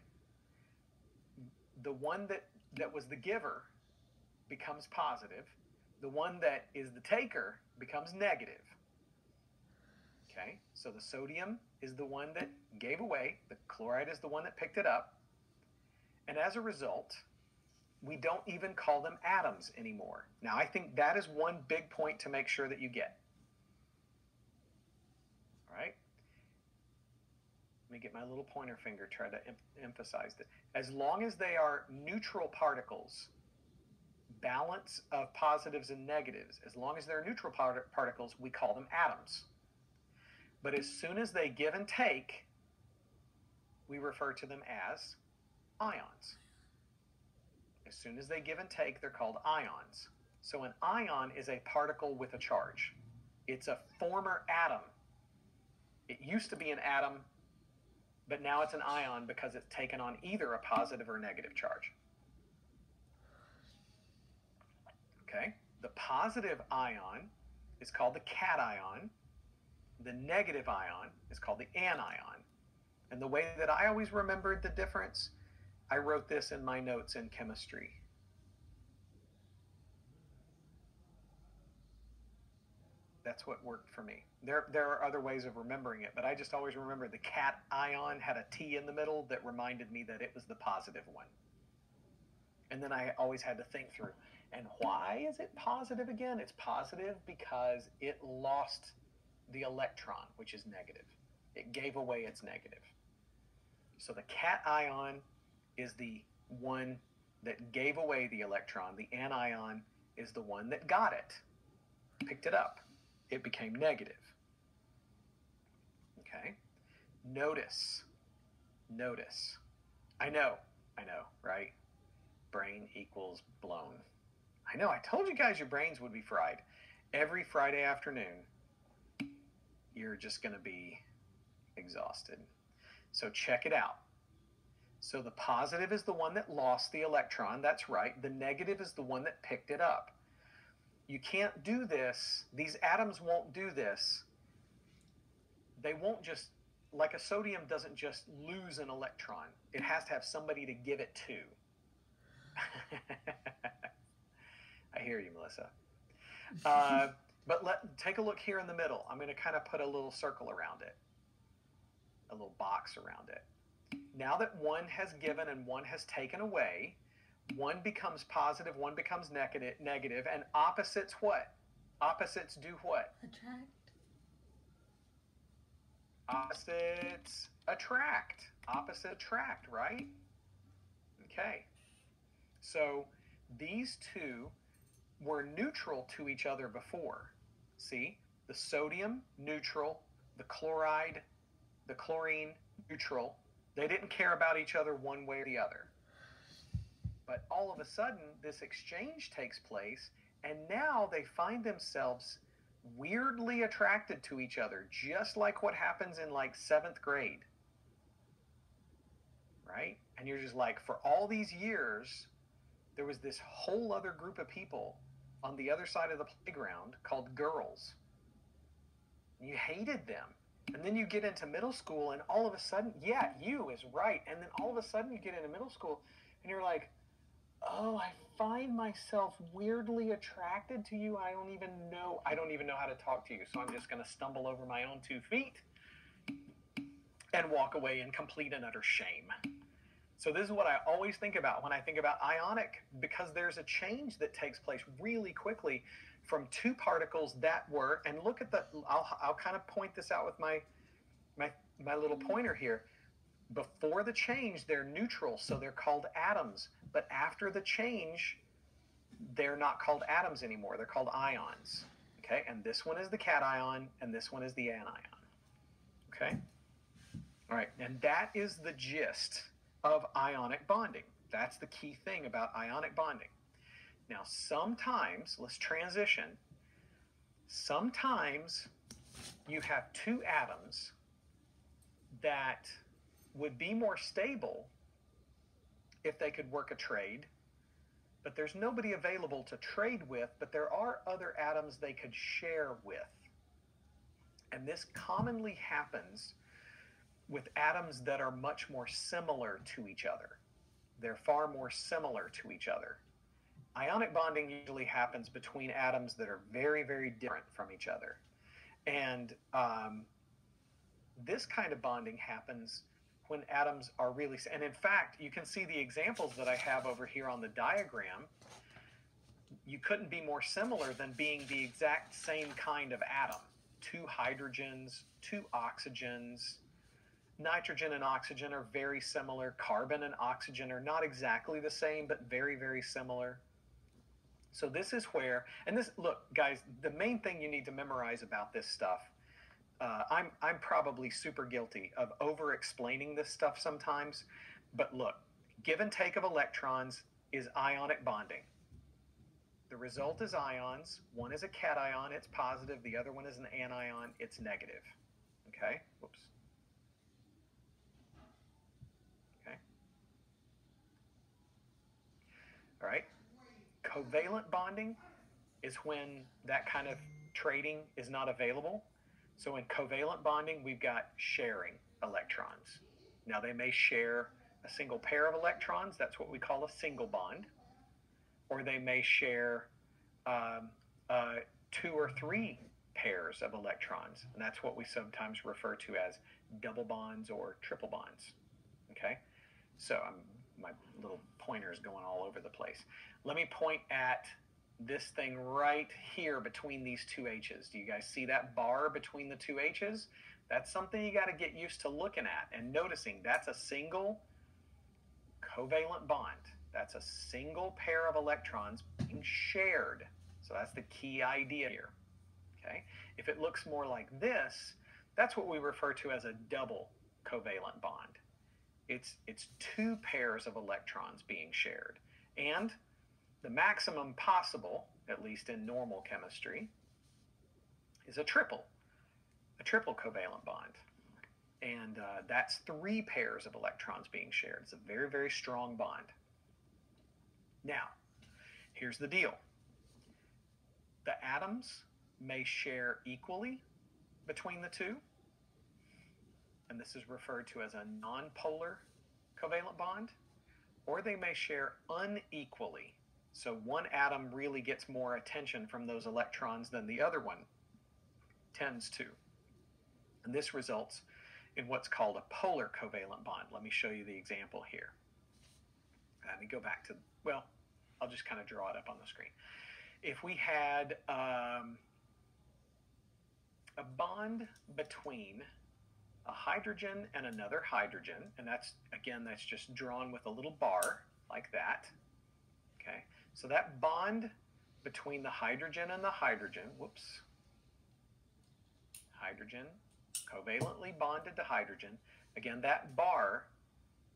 the one that was the giver becomes positive. The one that is the taker becomes negative. Okay, so the sodium is the one that gave away, the chloride is the one that picked it up, and as a result, we don't even call them atoms anymore. Now, I think that is one big point to make sure that you get. All right? Let me get my little pointer finger, try to emphasize that. As long as they are neutral particles, balance of positives and negatives, as long as they're neutral particles, we call them atoms. But as soon as they give and take, we refer to them as ions. As soon as they give and take, they're called ions. So an ion is a particle with a charge. It's a former atom. It used to be an atom, but now it's an ion because it's taken on either a positive or negative charge. Okay? The positive ion is called the cation. The negative ion is called the anion. And the way that I always remembered the difference, I wrote this in my notes in chemistry. That's what worked for me. There are other ways of remembering it, but I just always remember the cation had a T in the middle that reminded me that it was the positive one. And then I always had to think through, and why is it positive again? It's positive because it lost the electron, which is negative. It gave away its negative. So the cation is the one that gave away the electron. The anion is the one that got it, picked it up. It became negative. Okay? Notice. I know, right? Brain equals blown. I know, I told you guys your brains would be fried. Every Friday afternoon, you're just going to be exhausted. So check it out. So the positive is the one that lost the electron. That's right. The negative is the one that picked it up. You can't do this. These atoms won't do this. They won't just, like a sodium doesn't just lose an electron. It has to have somebody to give it to. I hear you, Melissa. But take a look here in the middle. I'm going to kind of put a little circle around it, a little box around it. Now that one has given and one has taken away, one becomes positive, one becomes negative, and opposites what? Opposites do what? Attract. Opposites attract. Opposites attract, right? Okay. So these two were neutral to each other before. See? The sodium, neutral. The chloride, the chlorine, neutral. They didn't care about each other one way or the other. But all of a sudden, this exchange takes place, and now they find themselves weirdly attracted to each other, just like what happens in like 7th grade. Right? And you're just like, for all these years, there was this whole other group of people on the other side of the playground called girls. You hated them. And then you get into middle school, and all of a sudden, yeah, you is right. And then all of a sudden you get into middle school, and you're like, oh, I find myself weirdly attracted to you. I don't even know how to talk to you. So I'm just going to stumble over my own 2 feet and walk away in complete and utter shame. So this is what I always think about when I think about ionic, because there's a change that takes place really quickly from 2 particles that were, and look at I'll kind of point this out with my little pointer here. Before the change, they're neutral, so they're called atoms. But after the change, they're not called atoms anymore. They're called ions. Okay, and this one is the cation, and this one is the anion. Okay? All right, and that is the gist of ionic bonding. That's the key thing about ionic bonding. Now, sometimes, let's transition. Sometimes you have 2 atoms that would be more stable if they could work a trade, but there's nobody available to trade with, but there are other atoms they could share with. And this commonly happens with atoms that are much more similar to each other. They're far more similar to each other. Ionic bonding usually happens between atoms that are very, very different from each other. And this kind of bonding happens when atoms are really, and in fact, you can see the examples that I have over here on the diagram. You couldn't be more similar than being the exact same kind of atom. 2 hydrogens, 2 oxygens. Nitrogen and oxygen are very similar. Carbon and oxygen are not exactly the same, but very, very similar. So this is where, and this, look, guys, the main thing you need to memorize about this stuff, I'm probably super guilty of over-explaining this stuff sometimes, but look, give and take of electrons is ionic bonding. The result is ions. One is a cation, it's positive. The other one is an anion, it's negative. Okay? Whoops. Okay. All right. Covalent bonding is when that kind of trading is not available. So in covalent bonding, we've got sharing electrons. Now they may share a single pair of electrons. That's what we call a single bond. Or they may share 2 or 3 pairs of electrons. And that's what we sometimes refer to as double bonds or triple bonds. Okay? So my little pointer is going all over the place. Let me point at this thing right here between these two H's. Do you guys see that bar between the two H's? That's something you got to get used to looking at and noticing. That's a single covalent bond. That's a single pair of electrons being shared. So that's the key idea here. Okay? If it looks more like this, that's what we refer to as a double covalent bond. It's two pairs of electrons being shared. And the maximum possible, at least in normal chemistry, is a triple covalent bond. And that's three pairs of electrons being shared. It's a very, very strong bond. Now, here's the deal. The atoms may share equally between the two, and this is referred to as a nonpolar covalent bond, or they may share unequally. So one atom really gets more attention from those electrons than the other one tends to. And this results in what's called a polar covalent bond. Let me show you the example here. Let me go back to, well, I'll just kind of draw it up on the screen. If we had a bond between a hydrogen and another hydrogen, and that's just drawn with a little bar like that. Okay, so that bond between the hydrogen and the hydrogen, hydrogen covalently bonded to hydrogen. Again, that bar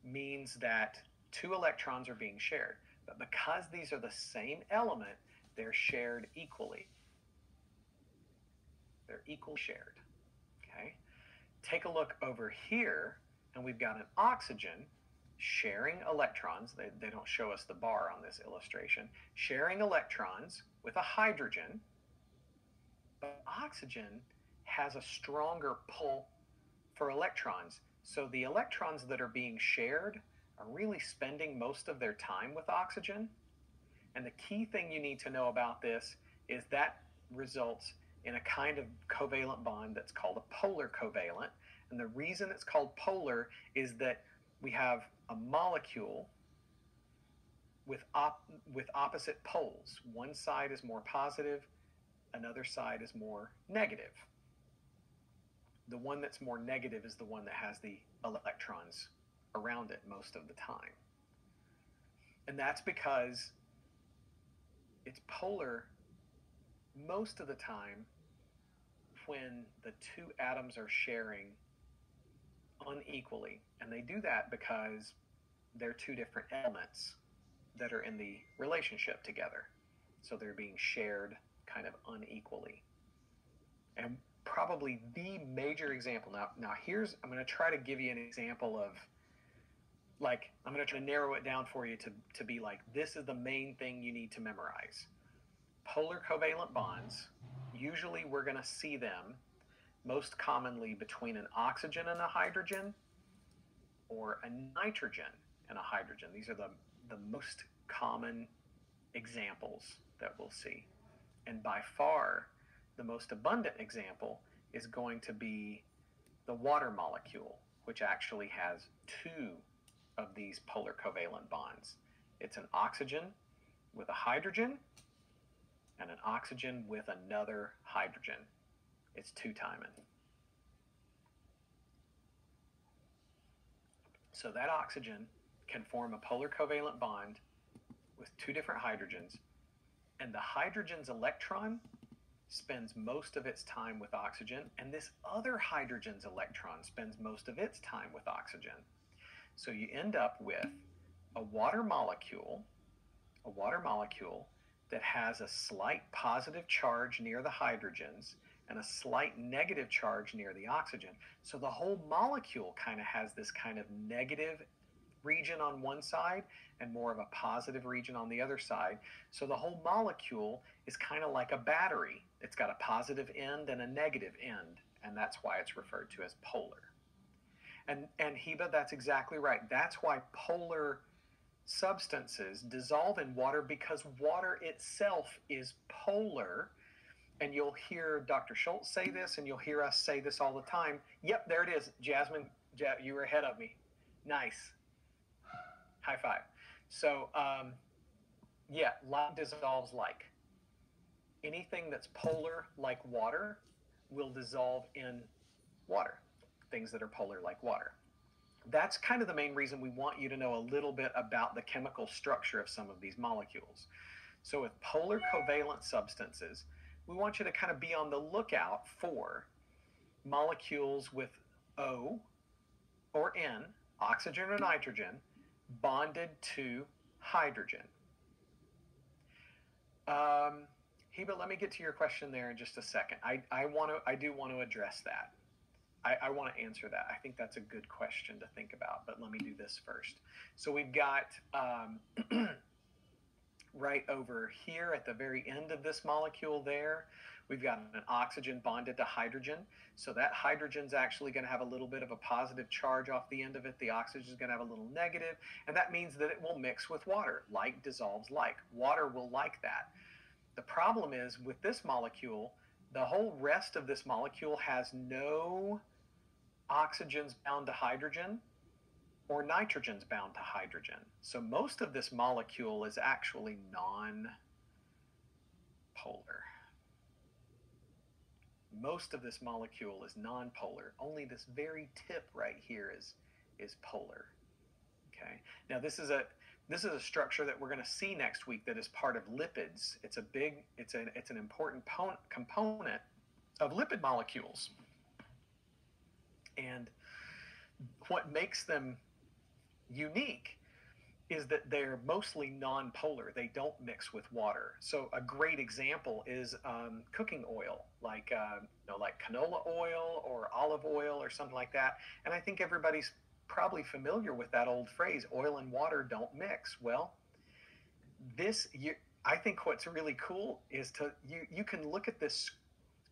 means that two electrons are being shared, but because these are the same element, they're shared equally. They're equally shared. Okay. Take a look over here, and we've got an oxygen sharing electrons. They don't show us the bar on this illustration. Sharing electrons with a hydrogen, but oxygen has a stronger pull for electrons. So the electrons that are being shared are really spending most of their time with oxygen. And the key thing you need to know about this is that results in a kind of covalent bond that's called a polar covalent. And the reason it's called polar is that we have a molecule with opposite poles. One side is more positive, another side is more negative. The one that's more negative is the one that has the electrons around it most of the time. And that's because it's polar most of the time when the two atoms are sharing unequally. And they do that because they're two different elements that are in the relationship together. So they're being shared kind of unequally. And probably the major example, now here's, I'm going to try to give you an example of, like, I'm going to try to narrow it down for you to be like, this is the main thing you need to memorize. Polar covalent bonds, usually we're going to see them most commonly between an oxygen and a hydrogen, or a nitrogen and a hydrogen. These are the most common examples that we'll see. And by far, the most abundant example is going to be the water molecule, which actually has two of these polar covalent bonds. It's an oxygen with a hydrogen and an oxygen with another hydrogen. It's two-timing. So that oxygen can form a polar covalent bond with two different hydrogens, and the hydrogen's electron spends most of its time with oxygen, and this other hydrogen's electron spends most of its time with oxygen. So you end up with a water molecule that has a slight positive charge near the hydrogens and a slight negative charge near the oxygen. So the whole molecule kind of has this kind of negative region on one side and more of a positive region on the other side. So the whole molecule is kind of like a battery. It's got a positive end and a negative end, and that's why it's referred to as polar. And Heba, that's exactly right. That's why polar substances dissolve in water, because water itself is polar. And you'll hear Dr. Schultz say this, and you'll hear us say this all the time. Yep, there it is. Jasmine, you were ahead of me. Nice. High five. So, yeah, like dissolves like. anything that's polar like water will dissolve in water, things that are polar like water. That's kind of the main reason we want you to know a little bit about the chemical structure of some of these molecules. So with polar covalent substances, we want you to kind of be on the lookout for molecules with O or N, oxygen or nitrogen, bonded to hydrogen. Heba, let me get to your question there in just a second. I do want to address that. I want to answer that. I think that's a good question to think about, but let me do this first. So we've got right over here at the very end of this molecule there, we've got an oxygen bonded to hydrogen. So that hydrogen's actually going to have a little bit of a positive charge off the end of it. The oxygen is going to have a little negative, and that means that it will mix with water. Like dissolves like. Water will like that. The problem is with this molecule, the whole rest of this molecule has no oxygens bound to hydrogen or nitrogens bound to hydrogen. So most of this molecule is actually non-polar. Most of this molecule is non-polar. Only this very tip right here is polar. Okay. Now this is a structure that we're going to see next week that is part of lipids. It's an important component of lipid molecules. And what makes them unique is that they're mostly non-polar. They don't mix with water. So a great example is cooking oil, like like canola oil or olive oil or something like that. And I think everybody's probably familiar with that old phrase, oil and water don't mix. Well, I think what's really cool is you can look at this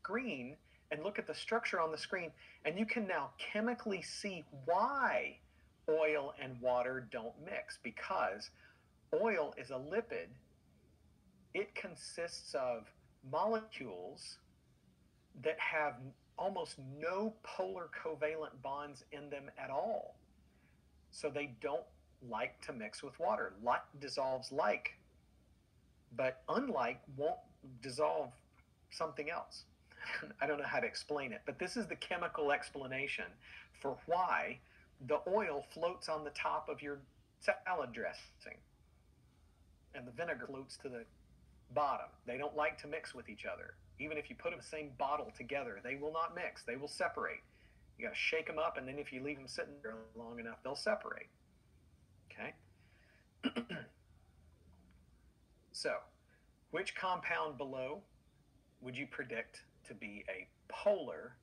screen and look at the structure on the screen, and you can now chemically see why oil and water don't mix, because oil is a lipid. It consists of molecules that have almost no polar covalent bonds in them at all. So they don't like to mix with water. Like dissolves like, but unlike won't dissolve something else. I don't know how to explain it, but this is the chemical explanation for why the oil floats on the top of your salad dressing and the vinegar floats to the bottom. They don't like to mix with each other. Even if you put them in the same bottle together, they will not mix. They will separate. You got to shake them up, and then if you leave them sitting there long enough, they'll separate. Okay? So, which compound below would you predict to be a polar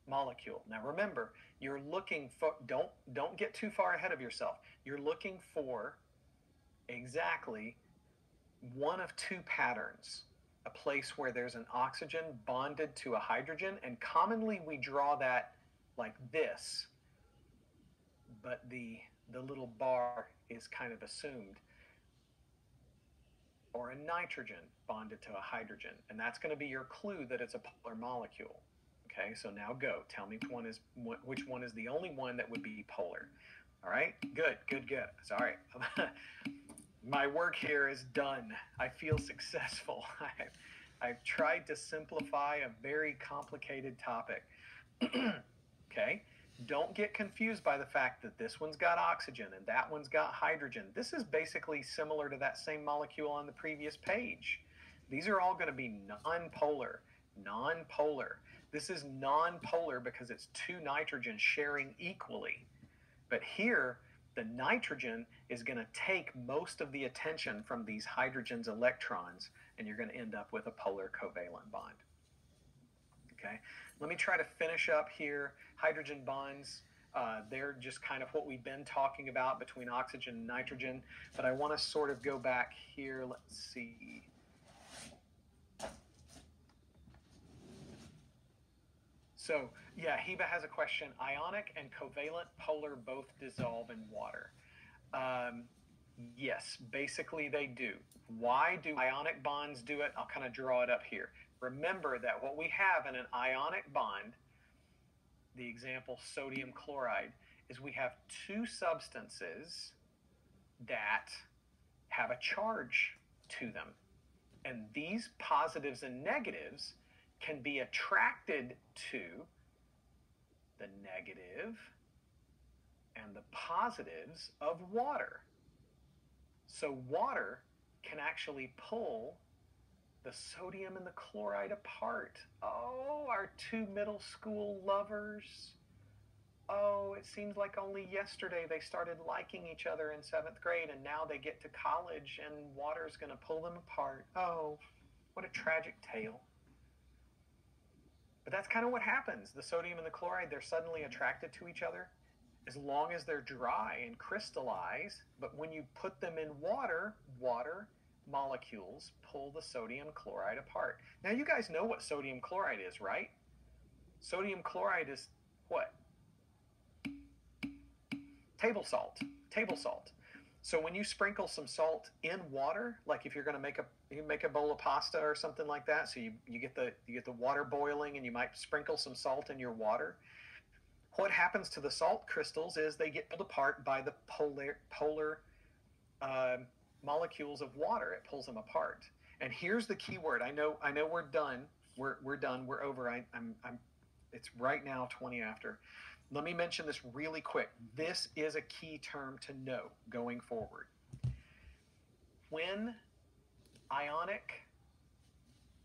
molecule? Now remember, you're looking for, don't get too far ahead of yourself. You're looking for exactly one of two patterns. A place where there's an oxygen bonded to a hydrogen, and commonly we draw that like this, but the little bar is kind of assumed. Or a nitrogen bonded to a hydrogen, and that's going to be your clue that it's a polar molecule. Okay, so now go. Tell me which one is the only one that would be polar. All right, good. Sorry. My work here is done. I feel successful. I've tried to simplify a very complicated topic. Okay, don't get confused by the fact that this one's got oxygen and that one's got hydrogen. This is basically similar to that same molecule on the previous page. These are all going to be non-polar. This is non-polar because it's two nitrogens sharing equally. But here, the nitrogen is going to take most of the attention from these hydrogen's electrons, and you're going to end up with a polar covalent bond. Okay, let me try to finish up here. Hydrogen bonds, they're just kind of what we've been talking about between oxygen and nitrogen, but I want to sort of go back here. Let's see. So, yeah, Heba has a question. Ionic and covalent polar both dissolve in water. Yes, basically they do. Why do ionic bonds do it? I'll kind of draw it up here. Remember that what we have in an ionic bond, the example sodium chloride, is we have two substances that have a charge to them. And these positives and negatives can be attracted to the negative and the positives of water. So water can actually pull the sodium and the chloride apart. Oh, our two middle school lovers. Oh, it seems like only yesterday they started liking each other in 7th grade, and now they get to college and water's going to pull them apart. Oh, what a tragic tale. But that's kind of what happens. The sodium and the chloride, they're suddenly attracted to each other as long as they're dry and crystallize. But when you put them in water, water molecules pull the sodium chloride apart. Now, you guys know what sodium chloride is, right? Sodium chloride is what? Table salt. Table salt. So when you sprinkle some salt in water, like if you're going to make a bowl of pasta or something like that, so you get the water boiling and you might sprinkle some salt in your water. What happens to the salt crystals is they get pulled apart by the polar molecules of water. It pulls them apart. And here's the key word. I know we're done. We're done. We're over. It's right now 20 after. Let me mention this really quick. This is a key term to know going forward. When ionic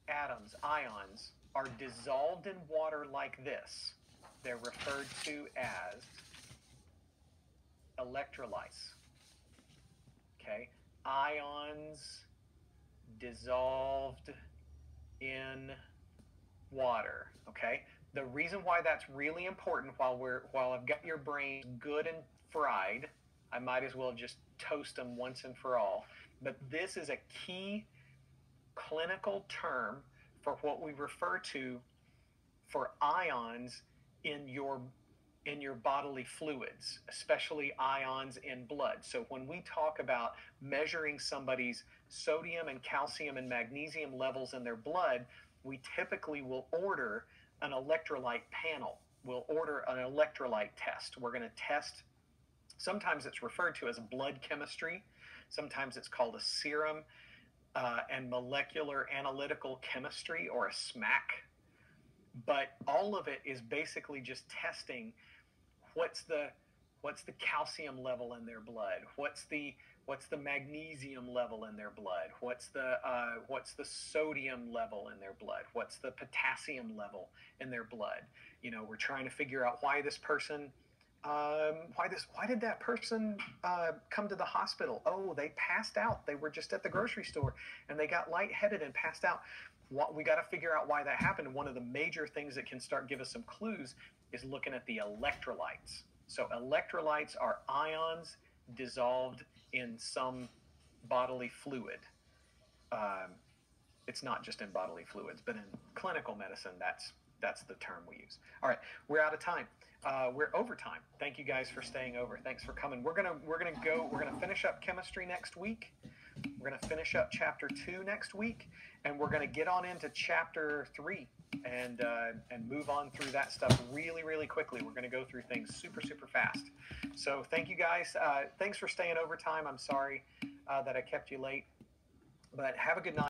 atoms, ions, are dissolved in water like this, they're referred to as electrolytes. Okay? Ions dissolved in water. Okay? The reason why that's really important, while I've got your brain good and fried, I might as well just toast them once and for all. But this is a key clinical term for what we refer to for ions in your bodily fluids, especially ions in blood. So when we talk about measuring somebody's sodium and calcium and magnesium levels in their blood, we typically will order an electrolyte panel. We'll order an electrolyte test. We're going to test, sometimes it's referred to as blood chemistry, sometimes it's called a serum and molecular analytical chemistry, or a SMAC. But all of it is basically just testing what's the calcium level in their blood, what's the magnesium level in their blood, what's the sodium level in their blood, what's the potassium level in their blood. You know, we're trying to figure out why this person why did that person come to the hospital? Oh, they passed out. They were just at the grocery store and they got lightheaded and passed out. We got to figure out why that happened. And one of the major things that can start give us some clues is looking at the electrolytes. So electrolytes are ions dissolved in some bodily fluid. It's not just in bodily fluids, but in clinical medicine, that's the term we use. All right, we're out of time. We're over time. Thank you guys for staying over. Thanks for coming. We're gonna finish up chemistry next week. We're gonna finish up chapter 2 next week, and we're gonna get on into chapter 3 and move on through that stuff really, really quickly. We're gonna go through things super, super fast. So thank you guys. Thanks for staying overtime. I'm sorry that I kept you late, but have a good night.